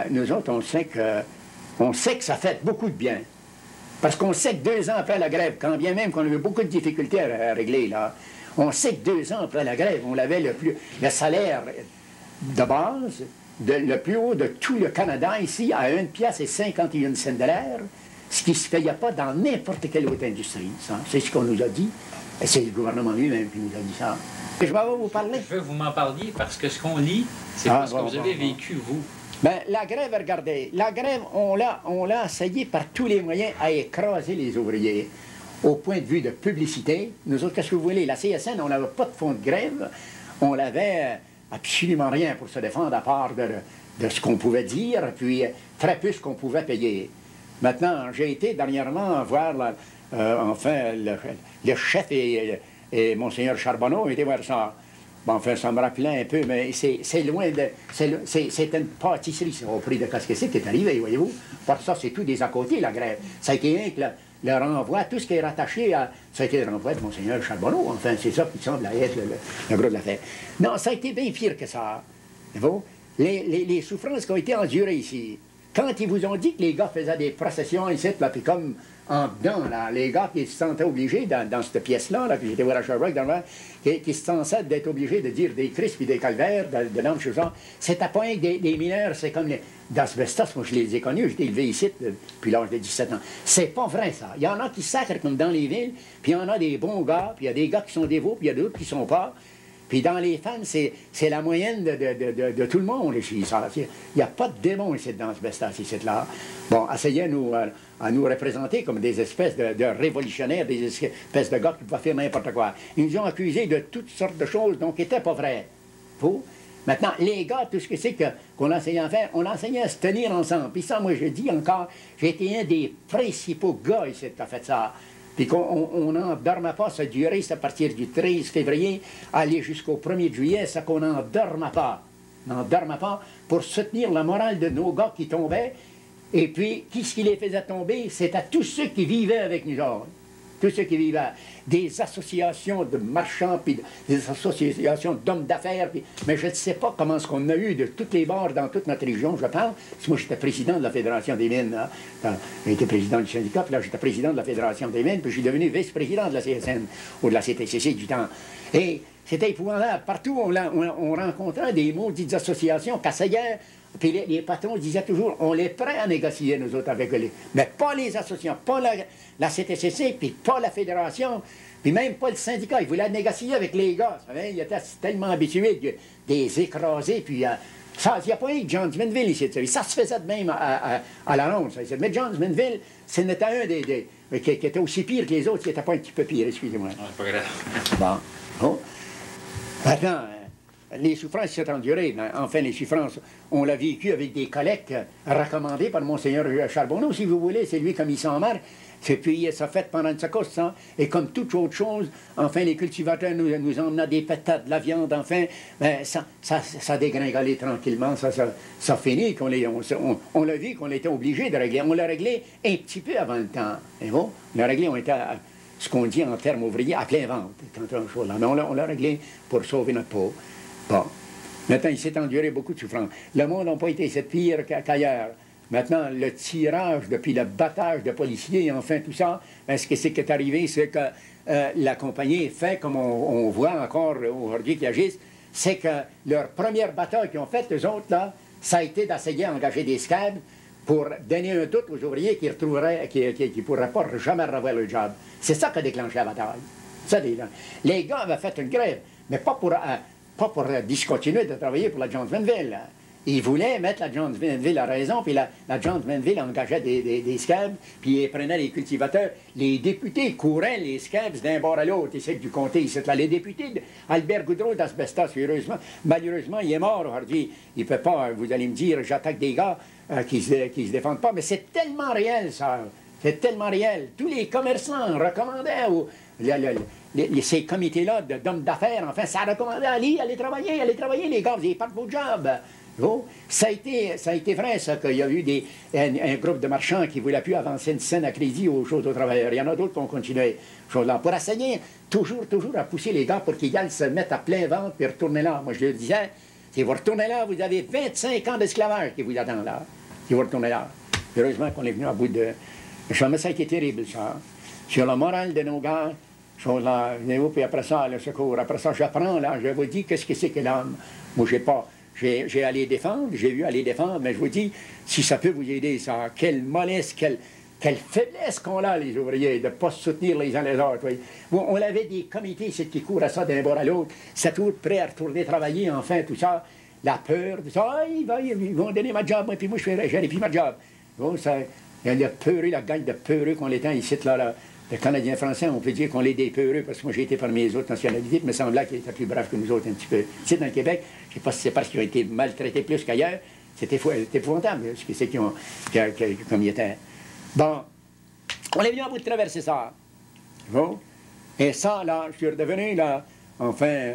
Nous autres, on sait que ça fait beaucoup de bien. Parce qu'on sait que 2 ans après la grève, quand bien même qu'on a eu beaucoup de difficultés à régler, là, on sait que 2 ans après la grève, on avait le salaire de base, le plus haut de tout le Canada, ici, à 1,51 $ de l'heure, ce qui ne se payait pas dans n'importe quelle autre industrie. C'est ce qu'on nous a dit, et c'est le gouvernement lui-même qui nous a dit ça. Et je vais vous parler. Je veux que vous m'en parliez, parce que ce qu'on lit, c'est pas ce que vous avez vécu, vous. Ben, la grève, regardez, la grève, on l'a essayé par tous les moyens à écraser les ouvriers. Au point de vue de publicité, nous autres, qu'est-ce que vous voulez? La CSN, on n'avait pas de fonds de grève, on n'avait absolument rien pour se défendre à part de ce qu'on pouvait dire, puis très peu ce qu'on pouvait payer. Maintenant, j'ai été dernièrement voir, enfin, le chef et Monseigneur Charbonneau ont été voir ça. Bon, enfin, ça me rappelait un peu, mais c'est loin de... C'est une pâtisserie, au prix de Casquesset qui est arrivé, voyez-vous. Parce que ça, c'est tout des à côté, la grève. Ça a été rien que le renvoi, tout ce qui est rattaché à... Ça a été le renvoi de Monseigneur Charbonneau. Enfin, c'est ça qui semble être le gros de l'affaire. Non, ça a été bien pire que ça. Vous, les souffrances qui ont été endurées ici, quand ils vous ont dit que les gars faisaient des processions ici, là, puis comme en dedans, là, les gars qui se sentaient obligés, dans cette pièce-là, là, que j'étais voir à Sherbrooke, qui se sentaient d'être obligés de dire des Christ puis des calvaires, de l'homme chose, c'était pas un des mineurs, c'est comme d'asbestos, moi je les ai connus, j'étais élevé ici depuis l'âge de 17 ans. C'est pas vrai, ça. Il y en a qui sacrent comme dans les villes, puis il y en a des bons gars, puis il y a des gars qui sont dévots, puis il y a d'autres qui sont pas. Puis dans les femmes, c'est la moyenne de tout le monde ici. Il n'y a pas de démons ici dans ce bestas ici là. Bon, essayez à nous représenter comme des espèces de révolutionnaires, des espèces de gars qui pouvaient faire n'importe quoi. Ils nous ont accusés de toutes sortes de choses, donc qui n'étaient pas vraies. Vous? Maintenant, les gars, tout ce que c'est qu'on enseignait à faire, on enseignait à se tenir ensemble. Puis ça, moi, je dis encore, j'ai été un des principaux gars ici qui a fait ça. Puis qu'on n'en dormait pas, ça durait, c'est à partir du 13 février, aller jusqu'au 1er juillet, ça qu'on n'en dormait pas. N'en dormait pas pour soutenir la morale de nos gars qui tombaient. Et puis, qui ce qui les faisait tomber? C'était tous ceux qui vivaient avec nous autres. Tous ceux qui vivaient. Des associations de marchands, puis des associations d'hommes d'affaires. Mais je ne sais pas comment ce qu'on a eu de toutes les bords dans toute notre région, je parle. Moi, j'étais président de la Fédération des mines. J'ai été président du syndicat, puis là, j'étais président de la Fédération des mines, puis je suis devenu vice-président de la CSN, ou de la CTCC du temps. Et c'était épouvantable. Partout, on rencontrait des maudites associations qui essayaient. Puis les patrons disaient toujours, on est prêts à négocier, nous autres, avec eux. Mais pas les associations, pas la CTCC, puis pas la Fédération, puis même pas le syndicat. Ils voulaient négocier avec les gars. Ils étaient tellement habitués de les écraser, puis... il n'y a pas eu de John Manville ici. Ça se faisait de même à la ronde. Ça. Mais John Manville, c'était un des qui était aussi pire que les autres, qui n'était pas un petit peu pire, excusez-moi. Non, c'est pas grave. Bon. Maintenant, les souffrances s'est endurées. Enfin, les souffrances, on l'a vécu avec des collectes recommandées par Monseigneur Charbonneau, si vous voulez. C'est lui comme il s'en marque. Puis ça fait pendant une secosse, ça. Et comme toute autre chose, enfin, les cultivateurs nous emmenaient des patates, de la viande, enfin, ben, ça dégringolait tranquillement, ça finit. On l'a vu qu'on était obligé de régler. On l'a réglé un petit peu avant le temps. Et bon, on l'a réglé, on était à ce qu'on dit en termes ouvriers, à plein ventre. Mais on l'a réglé pour sauver notre peau. Bon. Maintenant, il s'est enduré beaucoup de souffrance. Le monde n'a pas été pire qu'ailleurs. maintenant, le tirage, depuis le battage de policiers, enfin, tout ça, ce qui est arrivé, c'est que la compagnie fait, comme on voit encore aujourd'hui qu'ils agissent, c'est que leur première bataille qu'ils ont faite, eux autres, là, ça a été d'essayer d'engager des scabs pour donner un doute aux ouvriers qui ne pourraient pas jamais revoir le job. C'est ça qui a déclenché la bataille. Ça, les gars avaient fait une grève, mais pas pour discontinuer de travailler pour la Johnson-Ville. Ils voulaient mettre la Johnson-Ville à raison, puis la Johnson-Ville engageait des scabs, puis ils prenaient les cultivateurs. Les députés couraient les scabs d'un bord à l'autre, ici du comté. Ici, là. Les députés, Albert Goudreau d'Asbestos, malheureusement, il est mort aujourd'hui. Il ne peut pas, vous allez me dire, j'attaque des gars qui ne se défendent pas, mais c'est tellement réel, ça. C'est tellement réel. Tous les commerçants recommandaient ces comités-là d'hommes d'affaires, enfin, ça recommandait allez travailler, les gars, vous n'avez pas de beau job. Oh, ça a été vrai, ça, qu'il y a eu un groupe de marchands qui ne voulaient plus avancer une scène à crédit aux choses aux travailleurs. Il y en a d'autres qui ont continué. Pour essayer toujours à pousser les gars pour qu'ils aillent se mettre à plein ventre et retourner là. Moi, je leur disais, si vous retournez là, vous avez 25 ans d'esclavage qui vous attendent là. Si vous retournez là. Heureusement qu'on est venu à bout de... Jamais ça a été terrible, ça. Sur le moral de nos gars, puis après ça, le secours. Après ça, j'apprends, là, je vous dis, qu'est-ce que c'est que l'homme? Moi, j'ai à les défendre, j'ai vu à les défendre, mais je vous dis, si ça peut vous aider, ça, quelle mollesse, quelle faiblesse qu'on a, les ouvriers, de ne pas se soutenir les uns les autres. Oui. Bon, on avait des comités qui courent à ça d'un bord à l'autre, c'est tout prêt à retourner travailler, enfin, tout ça. La peur, tout ça, ils vont donner ma job, moi, puis moi, j'aurai plus ma job. Bon, ça, il y a peureux, la gang de peureux qu'on était ici, là. Les Canadiens français, on peut dire qu'on est des peureux, parce que moi j'ai été parmi les autres nationalités, il me semblait qu'ils étaient plus braves que nous autres un petit peu. Ici, dans le Québec, je ne sais pas si c'est parce qu'ils ont été maltraités plus qu'ailleurs, c'était épouvantable, ce que c'est comme ils étaient. Bon, on est venu à bout de traverser ça. Bon, et ça, là, je suis redevenu, là, enfin,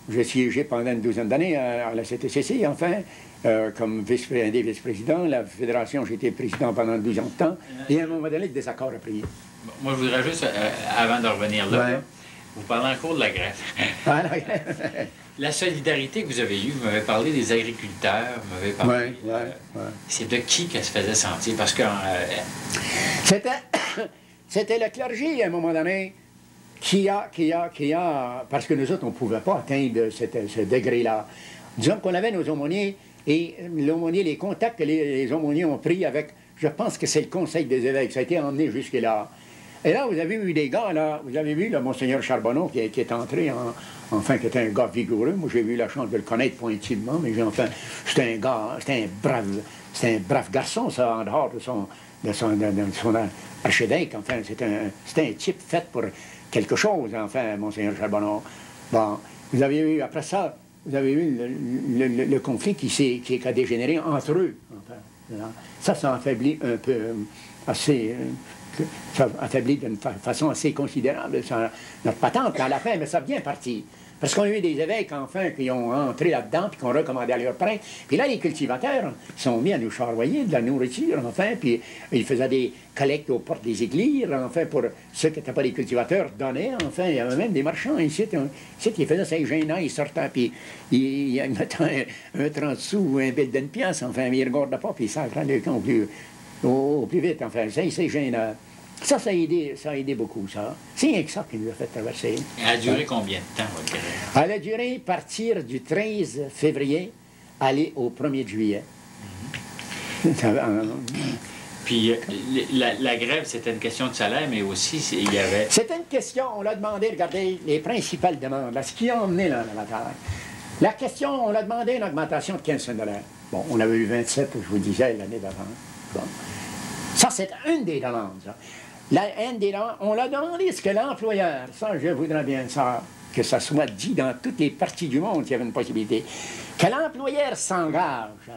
j'ai siégé pendant une douzaine d'années à la CTCC, enfin, comme un des vice-présidents. La Fédération, j'ai été président pendant 12 ans de temps, et à un moment donné, le désaccord a pris. Moi, je voudrais juste, avant de revenir là, ouais. Vous parlez encore de la grève. La solidarité que vous avez eue, vous m'avez parlé des agriculteurs, vous m'avez parlé... C'est de qui qu'elle se faisait sentir? Parce que... C'était le clergé, à un moment donné, qui a... Parce que nous autres, on ne pouvait pas atteindre ce degré-là. Disons qu'on avait nos aumôniers, et l'aumônier, les contacts que les aumôniers ont pris avec... Je pense que c'est le Conseil des évêques. Ça a été emmené jusque-là. Et là, vous avez eu des gars, là, vous avez vu le Monseigneur Charbonneau qui est entré, enfin, qui était un gars vigoureux. Moi, j'ai eu la chance de le connaître pas intimement, mais enfin, c'était un brave garçon, ça, en dehors de son archevêque. Enfin, c'était un type fait pour quelque chose, enfin, Monseigneur Charbonneau. Bon, vous avez eu, après ça, vous avez eu le conflit qui a dégénéré entre eux. Enfin, ça affaiblit un peu, assez... Ça affaiblit d'une façon assez considérable notre patente à la fin, mais ça a bien parti. Parce qu'on a eu des évêques, enfin, qui ont entré là-dedans, puis qui ont recommandé à leurs prêtres. Puis là, les cultivateurs sont mis à nous charroyer de la nourriture, enfin, puis ils faisaient des collectes aux portes des églises, enfin, pour ceux qui n'étaient pas des cultivateurs, donnaient, enfin, il y avait même des marchands ici qui faisaient ces gênants, ils sortaient, puis ils mettaient un 30 sous ou un bill d'une pièce, enfin, mais ils ne regardaient pas, puis ils s'entraient le camp au plus vite, enfin, c'est gênant. Ça a aidé beaucoup, ça. C'est rien que ça qui nous a fait traverser. Elle a duré combien de temps, votre grève? Elle a duré partir du 13 février, aller au 1er juillet. Puis la grève, c'était une question de salaire, mais aussi, il y avait... C'était une question, on l'a demandé, regardez, les principales demandes, là, ce qui a emmené là, la bataille. La question, on l'a demandé une augmentation de 15 $. Bon, on avait eu 27, je vous disais, l'année d'avant. Bon. Ça, c'est une des demandes, ça. On l'a demandé, ce que l'employeur, ça, je voudrais bien ça, que ça soit dit dans toutes les parties du monde, qu'il y avait une possibilité, que l'employeur s'engage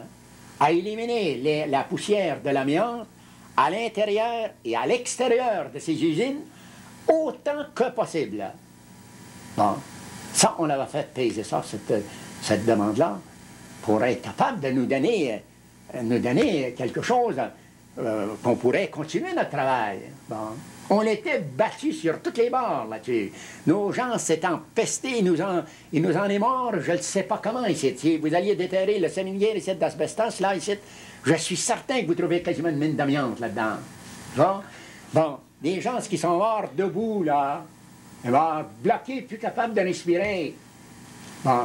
à éliminer la poussière de l'amiante à l'intérieur et à l'extérieur de ces usines autant que possible. Bon, ça, on avait fait peser ça, cette demande-là, pour être capable de nous donner quelque chose qu'on pourrait continuer notre travail. Bon. On était battus sur toutes les bords là-dessus. Nos gens s'étaient empestés, il nous en est mort, je ne sais pas comment ici. Vous alliez déterrer le séminaire ici d'Asbestos, là, ici, Je suis certain que vous trouvez quasiment une mine d'amiante là-dedans. Bon, des gens qui sont morts debout, là, bloqués, plus capables de respirer. Bon,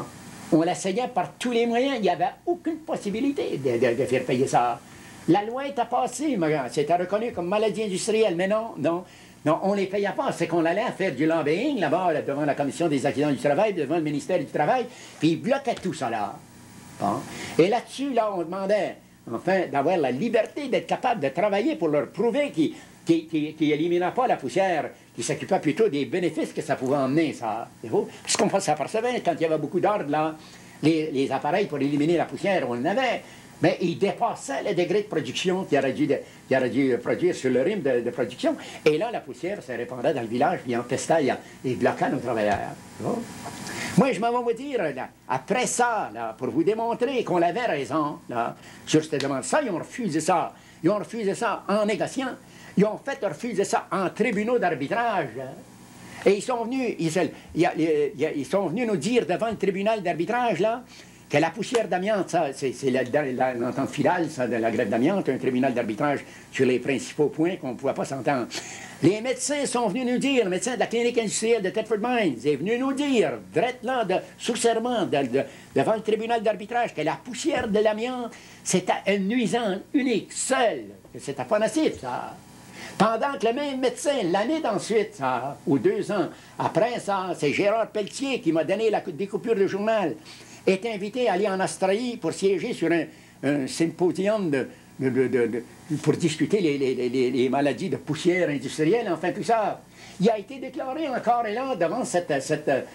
on l'essayait par tous les moyens, il n'y avait aucune possibilité de faire payer ça. La loi était passée, c'était reconnu comme maladie industrielle, mais non, on ne les payait pas. C'est qu'on allait faire du lobbying là-bas, là, devant la Commission des accidents du travail, devant le ministère du Travail, puis ils bloquaient tout ça là. Bon. Et là-dessus, là, on demandait, enfin, d'avoir la liberté d'être capable de travailler pour leur prouver qu'ils n'éliminaient pas la poussière, qu'ils s'occupaient plutôt des bénéfices que ça pouvait emmener, ça. Puisqu'on s'apercevait, quand il y avait beaucoup d'ordre, là, les appareils pour éliminer la poussière, on en avait. Mais ils dépassaient le degré de production qu'il aurait dû produire sur le rythme de production. Et là, la poussière se répandait dans le village, puis empestait et bloquait nos travailleurs. Moi, je m'en vais vous dire, là, après ça, là, pour vous démontrer qu'on avait raison là, sur cette demande, ça, ils ont refusé ça. Ils ont refusé ça en négociant. Ils ont fait refuser ça en tribunaux d'arbitrage. Et ils sont venus nous dire devant le tribunal d'arbitrage, là, que la poussière d'amiante, ça, c'est l'entente finale, ça, de la grève d'amiante, un tribunal d'arbitrage sur les principaux points qu'on ne pouvait pas s'entendre. Les médecins sont venus nous dire, le médecin de la clinique industrielle de Thetford Mines est venu nous dire, direct là, sous serment, devant le tribunal d'arbitrage, que la poussière de l'amiante, c'était un nuisant unique, seul, que c'était pas nocif, ça. Pendant que le même médecin, l'année d'ensuite, ça, ou 2 ans après ça, c'est Gérard Pelletier qui m'a donné la découpure de journal, est invité à aller en Australie pour siéger sur un symposium pour discuter les maladies de poussière industrielle, enfin tout ça. Il a été déclaré encore et là, devant ce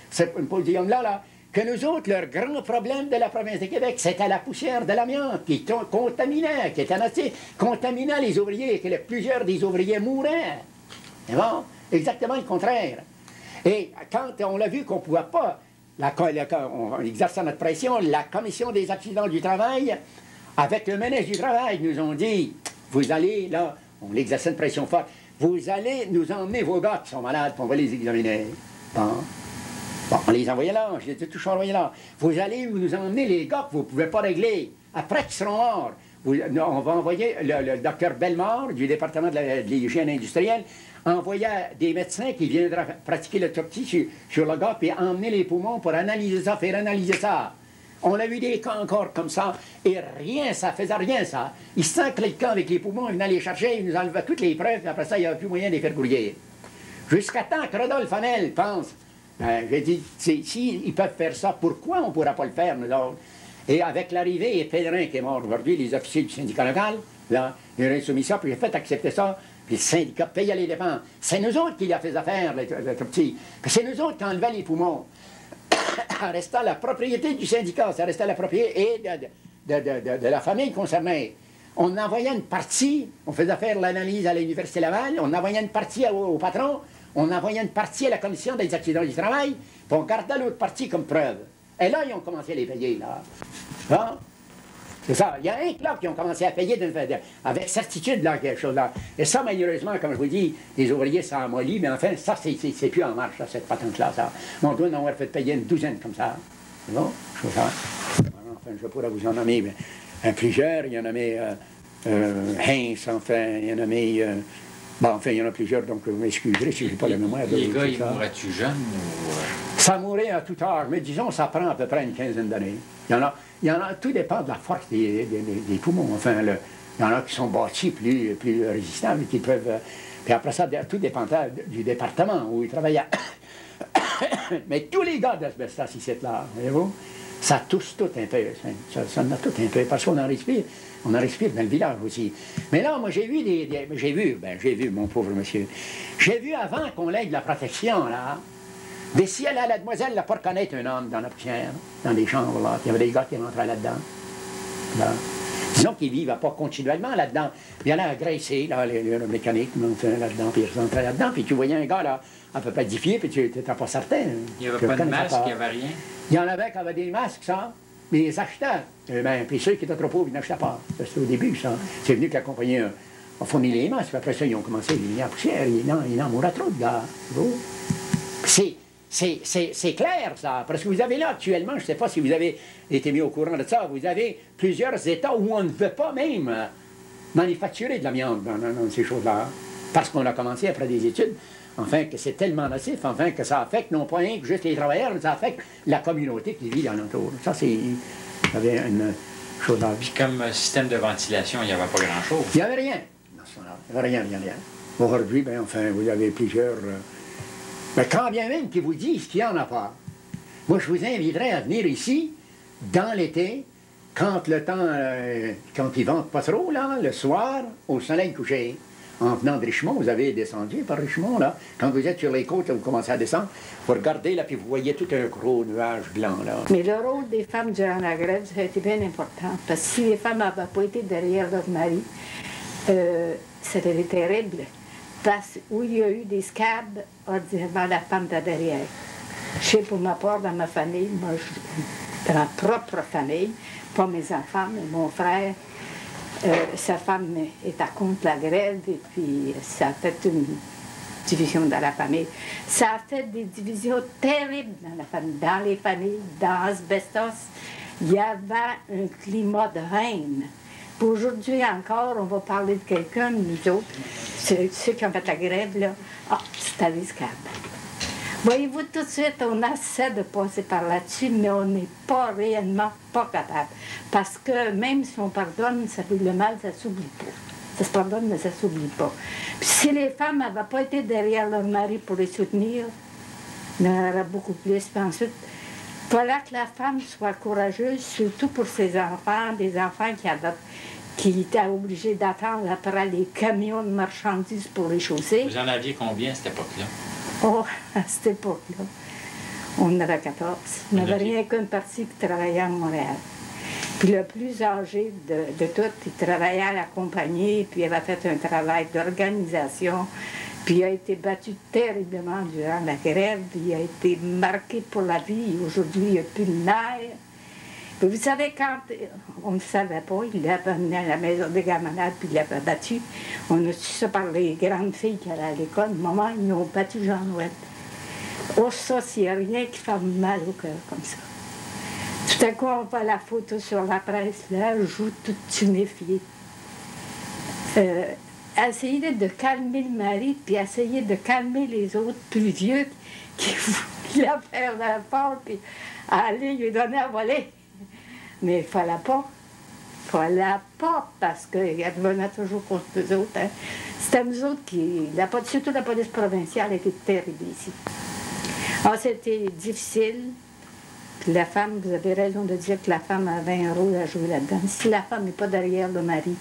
symposium-là, là, que nous autres, leur grand problème de la province de Québec, c'était la poussière de l'amiante qui contaminait, qui était nocive, contaminait les ouvriers, et que plusieurs des ouvriers mouraient. Et bon, exactement le contraire. Et quand on l'a vu qu'on ne pouvait pas, en exerçant notre pression, la Commission des accidents du travail, avec le ministre du Travail, nous ont dit, vous allez, là, on exerçait une pression forte, vous allez nous emmener vos gars qui sont malades, puis on va les examiner. Bon, on les envoyait là, je les ai tous envoyés là. Vous allez nous emmener les gars que vous ne pouvez pas régler. Après qu'ils seront morts, on va envoyer le docteur Bellemare du département de l'hygiène industrielle, envoyer des médecins qui viendraient pratiquer l'autopsie sur le gars, puis emmener les poumons pour analyser ça, faire analyser ça. On a eu des cas encore comme ça, et rien, ça faisait rien, ça. Ils sentaient le camp avec les poumons, ils venaient les chercher, ils nous enlevaient toutes les preuves, puis après ça, il n'y avait plus moyen de les faire brouiller. Jusqu'à temps que Rodolphe Hamel pense, j'ai dit, s'ils peuvent faire ça, pourquoi on ne pourra pas le faire, nous autres? Et avec l'arrivée, et Pellerin qui est mort aujourd'hui, les officiers du syndicat local, là, ils ont soumis ça, puis j'ai fait accepter ça. Puis le syndicat payait les dépenses. C'est nous autres qui a fait affaire, le petit. C'est nous autres qui enlevaient les poumons. En restant la propriété du syndicat, ça restait la propriété de la famille concernée. On envoyait une partie, on faisait faire l'analyse à l'Université Laval, on envoyait une partie au patron, on envoyait une partie à la Commission des accidents du travail, puis on gardait l'autre partie comme preuve. Et là, ils ont commencé à les payer, là. Hein? C'est ça. Il y a un club qui ont commencé à payer avec certitude, là, quelque chose là. Et ça, malheureusement, comme je vous dis, les ouvriers sont amollis, mais enfin, ça, c'est plus en marche, là, cette patente-là, ça. On doit en avoir fait payer une douzaine comme ça. C'est bon? Je sais ça. Enfin, je pourrais vous en nommer plusieurs. Il y en a nommé Heinz, enfin, il y en a nommé... bon, enfin, il y en a plusieurs, donc vous m'excuserez si je n'ai pas la mémoire. Les gars, ils mourraient-tu jeunes ou... Ça mourait à tout âge, mais disons, ça prend à peu près une quinzaine d'années. Il y en a, tout dépend de la force des poumons. Enfin, il y en a qui sont bâtis plus résistants, mais qui peuvent... puis après ça, tout dépend du département où ils travaillaient. Mais tous les gars d'asbestos ici, là, voyez-vous, ça touche tout un peu. Ça en a tout un peu, parce qu'on en respire. On en respire dans le village aussi. Mais là, moi, j'ai vu, mon pauvre monsieur, j'ai vu avant qu'on ait de la protection, là, mais si la demoiselle n'a pas reconnaître un homme dans la poussière, dans les chambres, là, il y avait des gars qui rentraient là-dedans. Là. Disons qu'ils ne vivent pas continuellement là-dedans. Il y en a agressé, là, les mécaniques montaient là-dedans, puis ils rentraient là-dedans, puis tu voyais un gars, là, à peu près 10 pieds, puis tu n'étais pas certain. Il n'y avait pas de masque, il n'y avait rien? Il y en avait qui avaient des masques, ça, mais ils achetaient. Puis ceux qui étaient trop pauvres, ils n'achetaient pas. C'était au début, ça. C'est venu que la compagnie a fourni les masques, puis après ça, ils ont commencé à éliminer la poussière. Il en mourait trop de gars. C'est clair, ça. Parce que vous avez là, actuellement, je ne sais pas si vous avez été mis au courant de ça, vous avez plusieurs États où on ne veut pas même manufacturer de l'amiante dans ces choses-là. Parce qu'on a commencé après des études, enfin, que c'est tellement nocif, enfin, que ça affecte non pas rien que juste les travailleurs, mais ça affecte la communauté qui vit alentour. Ça, c'est... Il y avait une chose à... Puis comme système de ventilation, il n'y avait pas grand-chose. Il n'y avait rien. Il n'y avait rien. Aujourd'hui, ben, enfin, vous avez plusieurs... Mais quand bien même qu'ils vous disent qu'il n'y en a pas, moi, je vous inviterais à venir ici, dans l'été, quand le temps, quand il vente pas trop, là, le soir, au soleil couché. En venant de Richemont, vous avez descendu par Richemont, là. Quand vous êtes sur les côtes, là, vous commencez à descendre, vous regardez, là, puis vous voyez tout un gros nuage blanc, là. Mais le rôle des femmes durant la grève, ça a été bien important. Parce que si les femmes n'avaient pas été derrière leur mari, c'était terrible. Parce où il y a eu des scabs, devant la femme de derrière. Je sais pour ma part, dans ma famille, moi, dans ma propre famille, pas mes enfants, mais mon frère, sa femme était contre la grève et puis ça a fait une division dans la famille. Ça a fait des divisions terribles dans la famille, dans les familles, dans Asbestos. Il y avait un climat de haine. Puis aujourd'hui encore, on va parler de quelqu'un, nous autres, ceux qui ont fait la grève, là, c'était les scabs. Voyez-vous, tout de suite, on essaie de passer par là-dessus, mais on n'est pas réellement pas capable. Parce que même si on pardonne, le mal, ça ne s'oublie pas. Ça se pardonne, mais ça ne s'oublie pas. Puis si les femmes n'avaient pas été derrière leur mari pour les soutenir, il y en aurait beaucoup plus. Puis ensuite, il fallait que la femme soit courageuse, surtout pour ses enfants, des enfants qui étaient obligés d'attendre après les camions de marchandises pour les chausser. Vous en aviez combien à cette époque-là? Oh, à cette époque-là, on en avait 14. Il n'y avait rien qu'une partie qui travaillait à Montréal. Puis le plus âgé de tous, il travaillait à la compagnie, puis il avait fait un travail d'organisation, puis il a été battu terriblement durant la grève, puis il a été marqué pour la vie. Aujourd'hui, il n'y a plus de mère. Puis vous savez, quand on ne savait pas, il l'avait amené à la maison des gars malades, puis il l'avait battu. On a su ça par les grandes filles qui allaient à l'école. Maman, ils ont battu Jean-Noël. Oh, ça, s'il n'y a rien qui fait mal au cœur comme ça. Tout à coup, on voit la photo sur la presse, là, elle joue toute tuméfiée. Essayer de calmer le mari, puis essayer de calmer les autres plus vieux qui voulaient faire la part, puis aller lui donner à voler. Mais il ne fallait pas. Il ne fallait pas, parce qu'elle revenait toujours contre nous autres. Hein. C'était nous autres qui... surtout la police provinciale était terrible ici. Alors, c'était difficile. Puis la femme, vous avez raison de dire que la femme avait un rôle à jouer là-dedans. Si la femme n'est pas derrière le mari,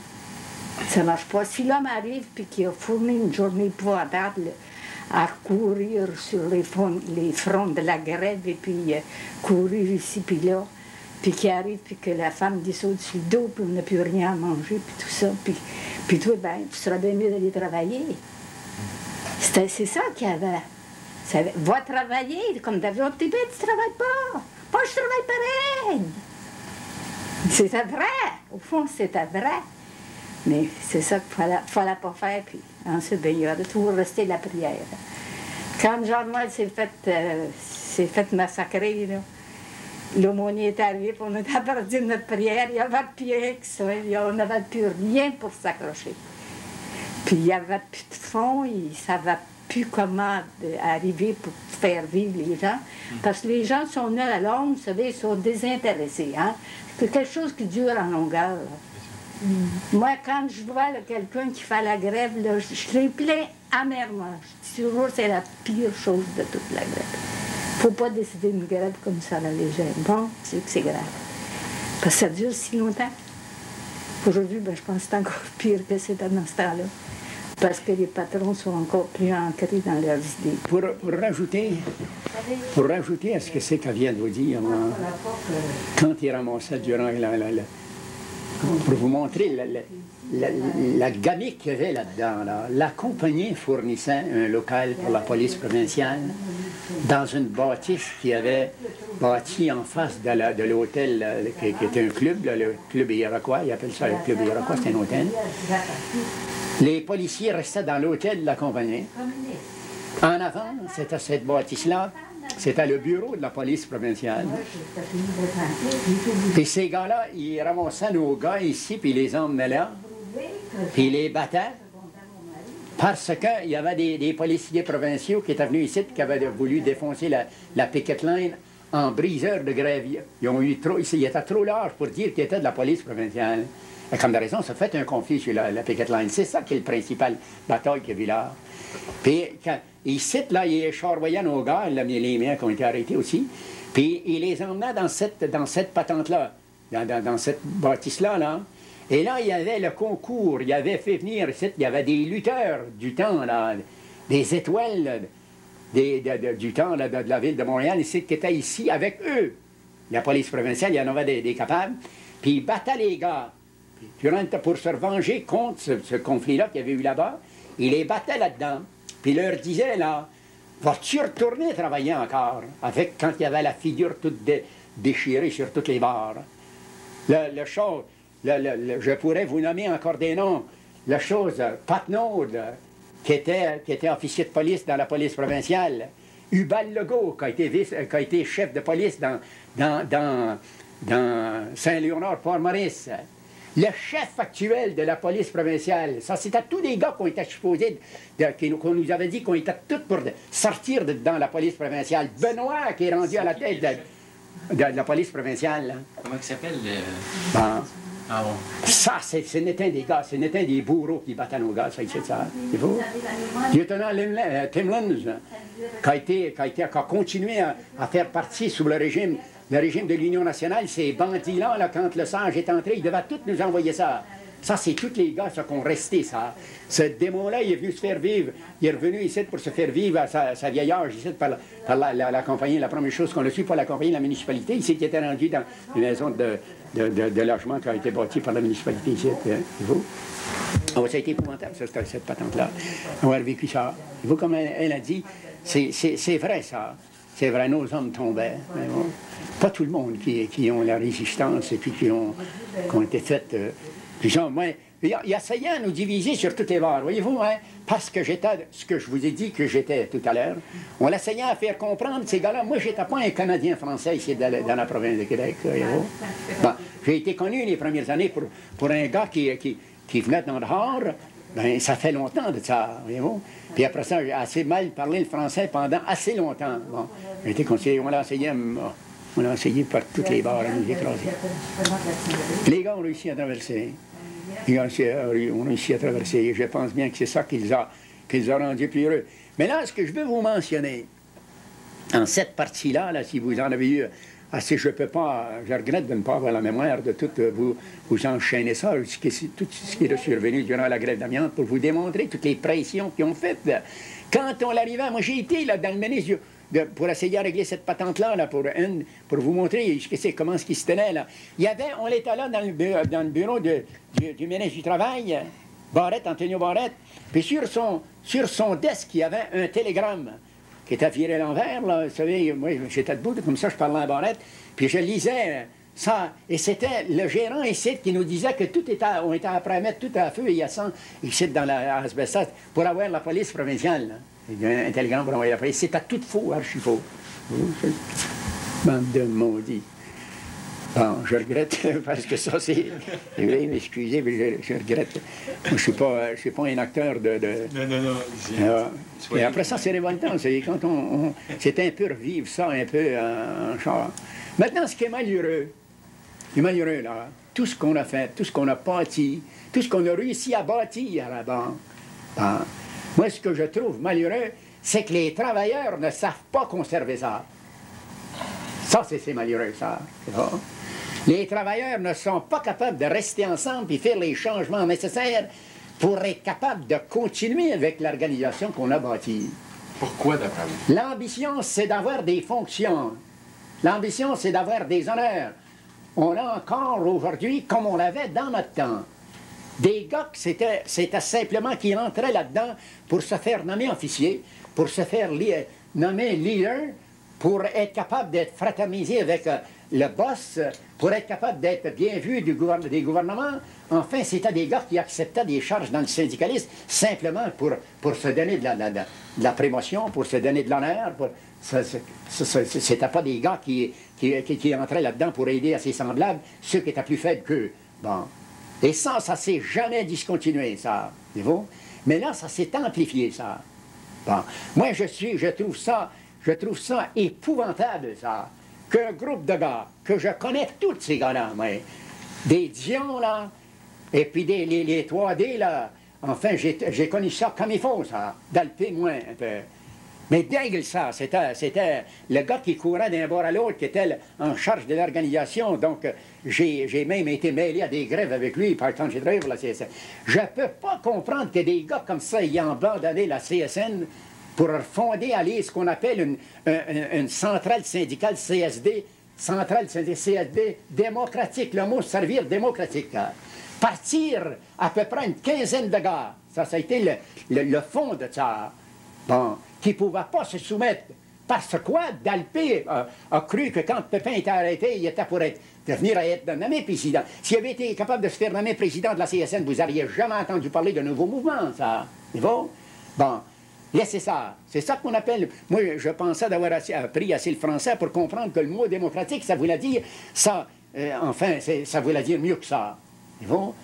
ça ne marche pas. Si l'homme arrive et qu'il a fourni une journée épouvantable à courir sur les fronts de la grève et puis courir ici puis là, puis qu'il arrive puis que la femme descend sur le dos puis on n'a plus rien à manger puis tout ça, puis toi, ben, tu seras bien mieux d'aller travailler. C'est ça qu'il y avait. Va travailler, comme David, oh, t'es bien, tu ne travailles pas. Moi, je travaille pareil. C'était vrai. Au fond, c'était vrai. Mais c'est ça qu'il ne fallait pas faire. Puis ensuite, ben, il a toujours resté la prière. Quand Jean-Noël s'est fait massacrer, l'aumônier est arrivé, puis on a perdu notre prière. Il n'y avait plus rien que ça. On n'avait plus rien pour s'accrocher. Puis il n'y avait plus de fond. Il ne savait plus comment arriver pour faire vivre les gens. Parce que les gens sont nés à longue, vous savez, ils sont désintéressés. Hein? C'est quelque chose qui dure en longueur. Là. Moi, quand je vois quelqu'un qui fait la grève, là, je les plains amèrement. Je dis toujours que c'est la pire chose de toute la grève. Il ne faut pas décider une grève comme ça, la légère. Bon, c'est que c'est grave. Parce que ça dure si longtemps. Aujourd'hui, ben, je pense que c'est encore pire que c'était dans ce temps-là. Parce que les patrons sont encore plus ancrés dans leurs idées. Pour rajouter à ce que c'est qu'elle vient de vous dire, quand il ramassait durant pour vous montrer la gamique qu'il y avait là-dedans, la compagnie fournissait un local pour la police provinciale dans une bâtisse qui avait bâti en face de l'hôtel qui était un club, le club Iroquois, ils appellent ça le club Iroquois, c'est un hôtel. Les policiers restaient dans l'hôtel de la compagnie. En avant, c'était cette bâtisse-là. C'était le bureau de la police provinciale. Puis ces gars-là, ils ramassaient nos gars ici, puis ils les emmenaient là, puis ils les battaient. Parce qu'il y avait des policiers provinciaux qui étaient venus ici et qui avaient voulu défoncer la picket line en briseur de gravier. Ils étaient trop larges pour dire qu'ils étaient de la police provinciale. Et comme de raison, ça fait un conflit sur la picket line. C'est ça qui est le principal bataille qu'il y a eu là. Puis ici, là, ils charroyaient nos gars, les miens qui ont été arrêtés aussi, puis ils les emmenaient dans cette patente-là, dans cette bâtisse-là, là. Et là, il y avait le concours, il avait fait venir ici, il y avait des lutteurs du temps, là, des étoiles du temps là, de la ville de Montréal, ici, qui étaient ici avec eux. La police provinciale, il y en avait des capables, puis ils battaient les gars. Puis, pour se revenger contre ce conflit-là qu'il y avait eu là-bas, ils les battaient là-dedans, puis ils leur disaient, là, vas-tu retourner travailler encore, avec quand il y avait la figure toute déchirée sur toutes les barres. Je pourrais vous nommer encore des noms. La chose, Patnaud, qui était officier de police dans la police provinciale. Hubal Legault, qui a été chef de police dans Saint-Léonard-Port-Maurice. Le chef actuel de la police provinciale, ça c'était tous les gars qu'on était supposés, qu'on nous avait dit qu'on était tous pour sortir dans la police provinciale. Benoît, qui est rendu à la tête de la police provinciale. Comment il s'appelle? Bon. Ah bon. Ça, ce n'était des gars, ce n'était des bourreaux qui battaient nos gars, ça, c'est ça. C'est faux. Lieutenant Tim Luns, qui a continué à faire partie sous le régime de l'Union nationale, ces bandits-là, là, quand le sage est entré, ils devaient tous nous envoyer ça. Ça, c'est tous les gars qui ont resté, ça. Ce démon-là, il est venu se faire vivre. Il est revenu ici pour se faire vivre à sa vieille âge, ici, par la compagnie. La première chose qu'on a su, pas la compagnie, la municipalité. Ici, qui était rendu dans une maison de logement qui a été bâtie par la municipalité, ici. Ça a été épouvantable, cette patente-là. On a vécu ça. Vous, comme elle a dit, c'est vrai, ça. C'est vrai, nos hommes tombaient. Mais bon, pas tout le monde qui ont la résistance et puis qui ont été faites... il essayait à nous diviser sur toutes les barres, voyez-vous, hein? Parce que j'étais, ce que je vous ai dit que j'étais tout à l'heure, on l'essayait à faire comprendre, ces gars-là, moi, j'étais pas un Canadien français ici dans la province de Québec, voyez-vous. Bon, j'ai été connu les premières années pour un gars qui venait d'en dehors, ben, ça fait longtemps de ça, voyez-vous. Puis après ça, j'ai assez mal parlé le français pendant assez longtemps. Bon, j'ai été conseillé, on l'a essayé par toutes les barres à nous écraser. Les gars ont réussi à traverser. Ils ont réussi à traverser. Je pense bien que c'est ça qui les a rendus plus heureux. Mais là, ce que je veux vous mentionner, en cette partie-là, là, si vous en avez eu assez, je regrette de ne pas avoir la mémoire de tout vous enchaîner ça, tout ce qui est survenu durant la grève d'amiante, pour vous démontrer toutes les pressions qu'ils ont faites. Quand on l'arrivait, moi j'ai été là, dans le ministre pour essayer de régler cette patente-là, là, pour vous montrer comment ce qui se tenait. Là. On était là dans le bureau du ministre du Travail, Antonio Barrette, puis sur son desk, il y avait un télégramme qui était viré à l'envers, là. Vous savez, moi j'étais debout, comme ça je parlais à Barrette, puis je lisais ça, et c'était le gérant ici qui nous disait que on était après à mettre tout à feu et à sang ici dans la asbestos pour avoir la police provinciale. Là. Il y a un télégramme pour envoyer la police. C'était tout faux, archi faux. Bande de maudits. Bon, je regrette, parce que ça, c'est... Oui, excusez, mais je regrette. Moi, je ne suis pas un acteur de... Non. Et après ça, c'est révoltant. C'est quand c'est un peu revivre ça, un peu en char. Maintenant, ce qui est malheureux, là, tout ce qu'on a fait, tout ce qu'on a bâti, tout ce qu'on a réussi à bâtir là-bas, bon, moi, ce que je trouve malheureux, c'est que les travailleurs ne savent pas conserver ça. Ça, c'est malheureux, ça. Les travailleurs ne sont pas capables de rester ensemble et faire les changements nécessaires pour être capables de continuer avec l'organisation qu'on a bâtie. Pourquoi, d'après vous? L'ambition, c'est d'avoir des fonctions. L'ambition, c'est d'avoir des honneurs. On a encore aujourd'hui, comme on l'avait dans notre temps, des gars, c'était simplement qui entraient là-dedans pour se faire nommer officier, pour se faire nommer leader, pour être capable d'être fraternisé avec le boss, pour être capable d'être bien vu des gouvernements. Enfin, c'était des gars qui acceptaient des charges dans le syndicalisme simplement pour se donner de la promotion, pour se donner de l'honneur. C'était pas des gars qui entraient là-dedans pour aider à ses semblables, ceux qui étaient plus faibles qu'eux. Bon. Et ça s'est jamais discontinué, ça. C'est bon? Mais là, ça s'est amplifié, ça. Bon. Moi, je trouve ça épouvantable, ça. Qu'un groupe de gars, que je connais tous ces gars-là, moi, des Dion, là, et puis les 3D, là, enfin, j'ai connu ça comme il faut, ça, d'Alpé, moins, un peu. Mais Daigle, ça, c'était le gars qui courait d'un bord à l'autre, qui était en charge de l'organisation. Donc, j'ai même été mêlé à des grèves avec lui, par exemple, j'ai travaillé pour la CSN. Je ne peux pas comprendre que des gars comme ça aient abandonné la CSN pour fonder, aller ce qu'on appelle une centrale syndicale CSD, centrale syndicale CSD démocratique, le mot servir démocratique. Partir à peu près une quinzaine de gars, ça a été le fond de ça. Bon, qui ne pouvaient pas se soumettre. Parce quoi, Dalpé a cru que quand Pépin était arrêté, il était pour devenir être nommé président. S'il avait été capable de se faire nommer président de la CSN, vous n'auriez jamais entendu parler de nouveau mouvement, ça. C'est bon? Bon, laissez ça. C'est ça qu'on appelle... Moi, je pensais d'avoir appris assez le français pour comprendre que le mot démocratique, ça voulait dire ça. Enfin, ça voulait dire mieux que ça. C'est bon?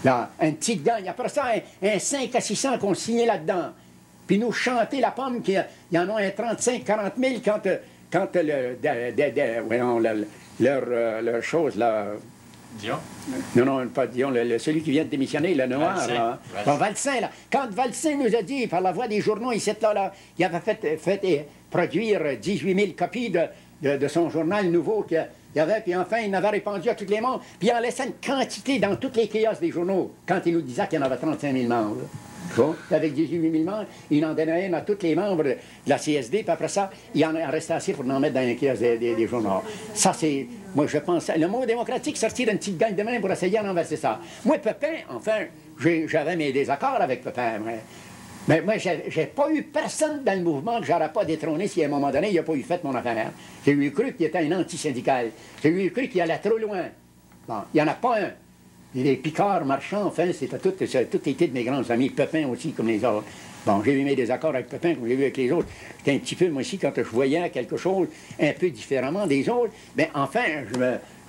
Là, un petit gang, après ça, un 5 à 600 qu'on signait là-dedans. Puis nous chanter la pomme qu'il y en a un 35-40 000 quand leur chose, là... Dion? Non, pas Dion, celui qui vient de démissionner, le noir. Valsin. Là. Bon, Valsin, là. Quand Valsin nous a dit, par la voix des journaux, il avait fait produire 18 000 copies de son journal nouveau qu'il y avait, puis enfin, il en avait répandu à tous les membres, puis il en laissait une quantité dans toutes les kiosques des journaux, quand il nous disait qu'il y en avait 35 000 membres. Bon, avec 18 000 membres, il en donnait un à tous les membres de la CSD, puis après ça, il en restait assez pour en mettre dans les kiosques des journaux. Ça, c'est... Moi, je pense... Le mot démocratique, sortir d'une petite gang de main pour essayer de renverser ça. Moi, Pépin, enfin, j'avais mes désaccords avec Pépin, mais moi, j'ai pas eu personne dans le mouvement que j'aurais pas détrôné si à un moment donné, il n'a pas eu fait mon affaire. J'ai eu cru qu'il était un anti-syndical. J'ai eu cru qu'il allait trop loin. Bon, il n'y en a pas un. Et les Picard, Marchand, enfin, c'était tout été de mes grands amis. Pépin aussi, comme les autres. Bon, j'ai eu mes désaccords avec Pépin, comme j'ai vu avec les autres. J'étais un petit peu, moi aussi, quand je voyais quelque chose un peu différemment des autres, bien, enfin,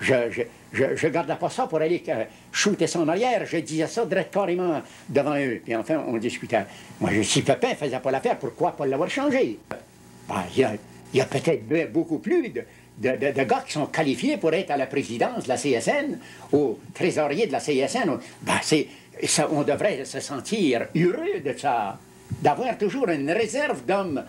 je gardais pas ça pour aller shooter ça en arrière. Je disais ça direct carrément devant eux. Puis enfin, on discutait. Moi, si Pépin ne faisait pas l'affaire, pourquoi pas l'avoir changé? Ben, il y a peut-être beaucoup plus de gars qui sont qualifiés pour être à la présidence de la CSN, au trésorier de la CSN. Ben, on devrait se sentir heureux de ça, d'avoir toujours une réserve d'hommes.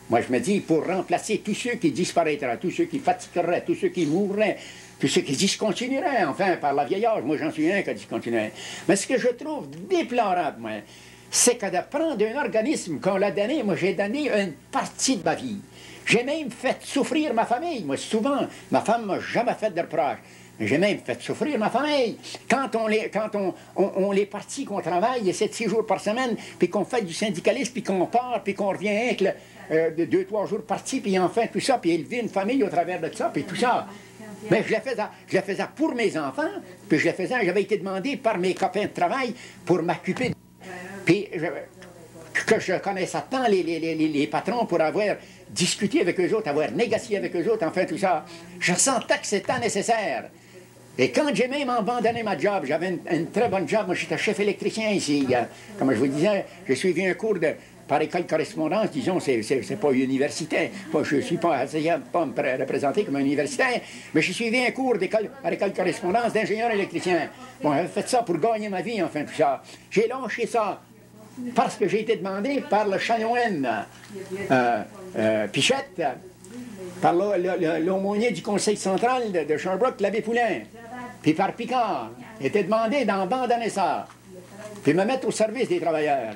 Moi, je me dis, pour remplacer tous ceux qui disparaîtraient, tous ceux qui fatigueraient, tous ceux qui mourraient, tous ceux qui discontinueraient, enfin, par la vieille âge. Moi, j'en suis un qui a discontinué. Mais ce que je trouve déplorable, moi, c'est que de prendre un organisme qu'on l'a donné, moi, j'ai donné une partie de ma vie. J'ai même fait souffrir ma famille. Moi, souvent, ma femme m'a jamais fait de reproches. J'ai même fait souffrir ma famille. Quand on est parti, qu'on travaille 7-6 jours par semaine, puis qu'on fait du syndicalisme, puis qu'on part, puis qu'on revient avec 2-3 jours partis, puis enfin tout ça, puis élever une famille au travers de ça, puis tout ça. Mais je le faisais pour mes enfants, puis j'avais été demandé par mes copains de travail pour m'occuper. Puis que je connaissais tant les patrons pour avoir discuté avec eux autres, avoir négocié avec eux autres, enfin tout ça. Je sentais que c'était nécessaire. Et quand j'ai même abandonné ma job, j'avais une très bonne job, moi j'étais chef électricien ici. Comme je vous disais, j'ai suivi un cours par école correspondance, disons, c'est pas universitaire. Moi, je ne suis pas essayant de pas me représenter comme un universitaire, mais j'ai suivi un cours par école correspondance d'ingénieur électricien. Bon, j'avais fait ça pour gagner ma vie, enfin tout ça. J'ai lâché ça parce que j'ai été demandé par le chanoine Pichette, par l'aumônier du conseil central de Sherbrooke, l'abbé Poulain, puis par Picard. J'ai été demandé d'abandonner ça, puis me mettre au service des travailleurs,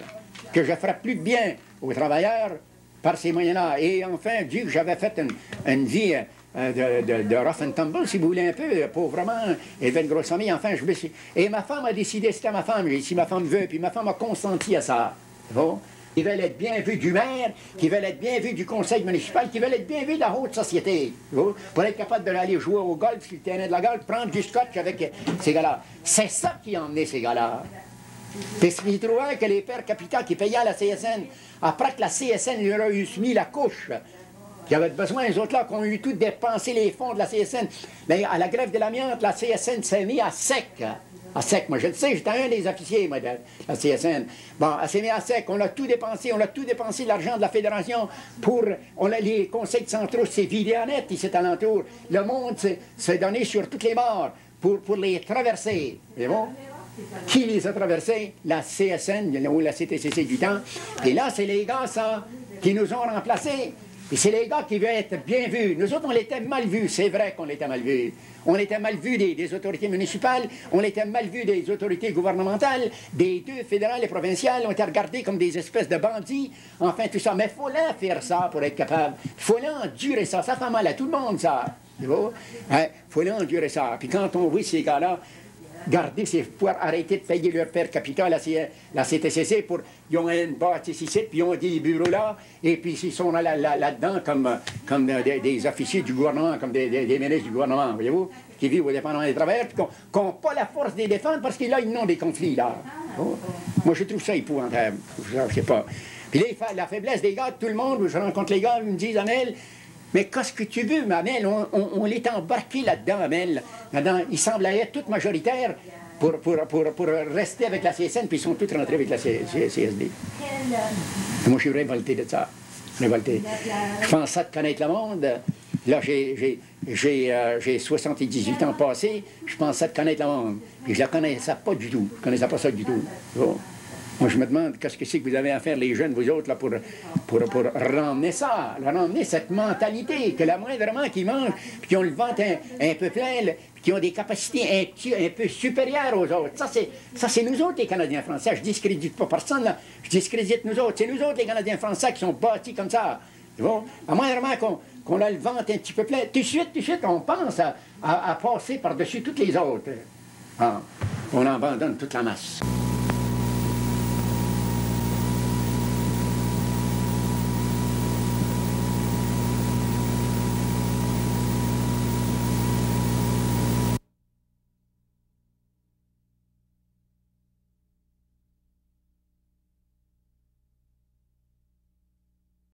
que je ferais plus de bien aux travailleurs par ces moyens-là. Et enfin, vu que j'avais fait une vie de rough and tumble, si vous voulez un peu, pauvrement, et de grosse famille, enfin, et ma femme a décidé, c'était ma femme, si ma femme veut, puis ma femme a consenti à ça. Bon? qui veulent être bien vus du maire, qui veulent être bien vus du conseil municipal, qui veulent être bien vus de la haute société, pour être capable d'aller jouer au golf sur le terrain de la golf, prendre du scotch avec ces gars-là. C'est ça qui a emmené ces gars-là. Parce qu'ils trouvaient que les pères capitaux qui payaient à la CSN, après que la CSN leur a eu mis la couche, qui avaient besoin, les autres là, qui ont eu tout dépensé les fonds de la CSN, mais à la grève de l'amiante, la CSN s'est mise à sec. À sec, moi je le sais, j'étais un des officiers, moi, de la CSN. Bon, elle s'est mise à sec, on a tout dépensé l'argent de la fédération pour, les conseils centraux s'est vidé en net, ici alentour. Le monde s'est donné sur toutes les morts pour les traverser. C'est bon? Qui les a traversés? La CSN, ou la CTCC du temps. Et là, c'est les gars, ça, qui nous ont remplacés. Et c'est les gars qui veulent être bien vus. Nous autres, on était mal vus. C'est vrai qu'on était mal vus. On était mal vus des autorités municipales, on était mal vus des autorités gouvernementales, des deux fédérales et provinciales, on était regardés comme des espèces de bandits. Enfin, tout ça. Mais il faut leur faire ça pour être capable. Il faut l'endurer ça. Ça fait mal à tout le monde, ça. Il faut l'endurer ça. Puis quand on voit ces gars-là, garder, c'est pouvoir arrêter de payer leur père capital à la CTCC pour... Ils ont une bâtisse ici, puis ils ont des bureaux là, et puis ils sont là-dedans comme des officiers du gouvernement, comme des ministres du gouvernement, voyez-vous, qui vivent au dépendant des travailleurs, puis qui n'ont pas la force de les défendre parce qu'ils là, ils ont des conflits, là. Oh. Moi, je trouve ça épouvantable. Je sais pas. Puis là, la faiblesse des gars, tout le monde, je rencontre les gars, ils me disent, Amel, mais qu'est-ce que tu veux, Amel? On l'est embarqué là-dedans, Amel. Il semblait être tout majoritaire pour rester avec la CSN, puis ils sont tous rentrés avec la CSD. Moi, je suis révolté de ça. Révolté. Je pense ça de connaître le monde. Là, j'ai 78 ans passés, je pense ça de connaître le monde. Puis je ne la connaissais pas du tout. Je ne connaissais pas ça du tout. Bon. Moi, je me demande qu'est-ce que c'est que vous avez à faire, les jeunes, vous autres, là, pour ramener ça, ramener cette mentalité, que la moindrement qui mangent, puis qui ont le ventre un peu plein, puis qui ont des capacités un peu supérieures aux autres. Ça, c'est nous autres, les Canadiens français. Je discrédite pas personne, là. Je discrédite nous autres. C'est nous autres, les Canadiens français, qui sont bâtis comme ça. Bon? À moindrement qu'on a le ventre un petit peu plein, tout de suite, on pense à passer par-dessus toutes les autres. Ah, on abandonne toute la masse.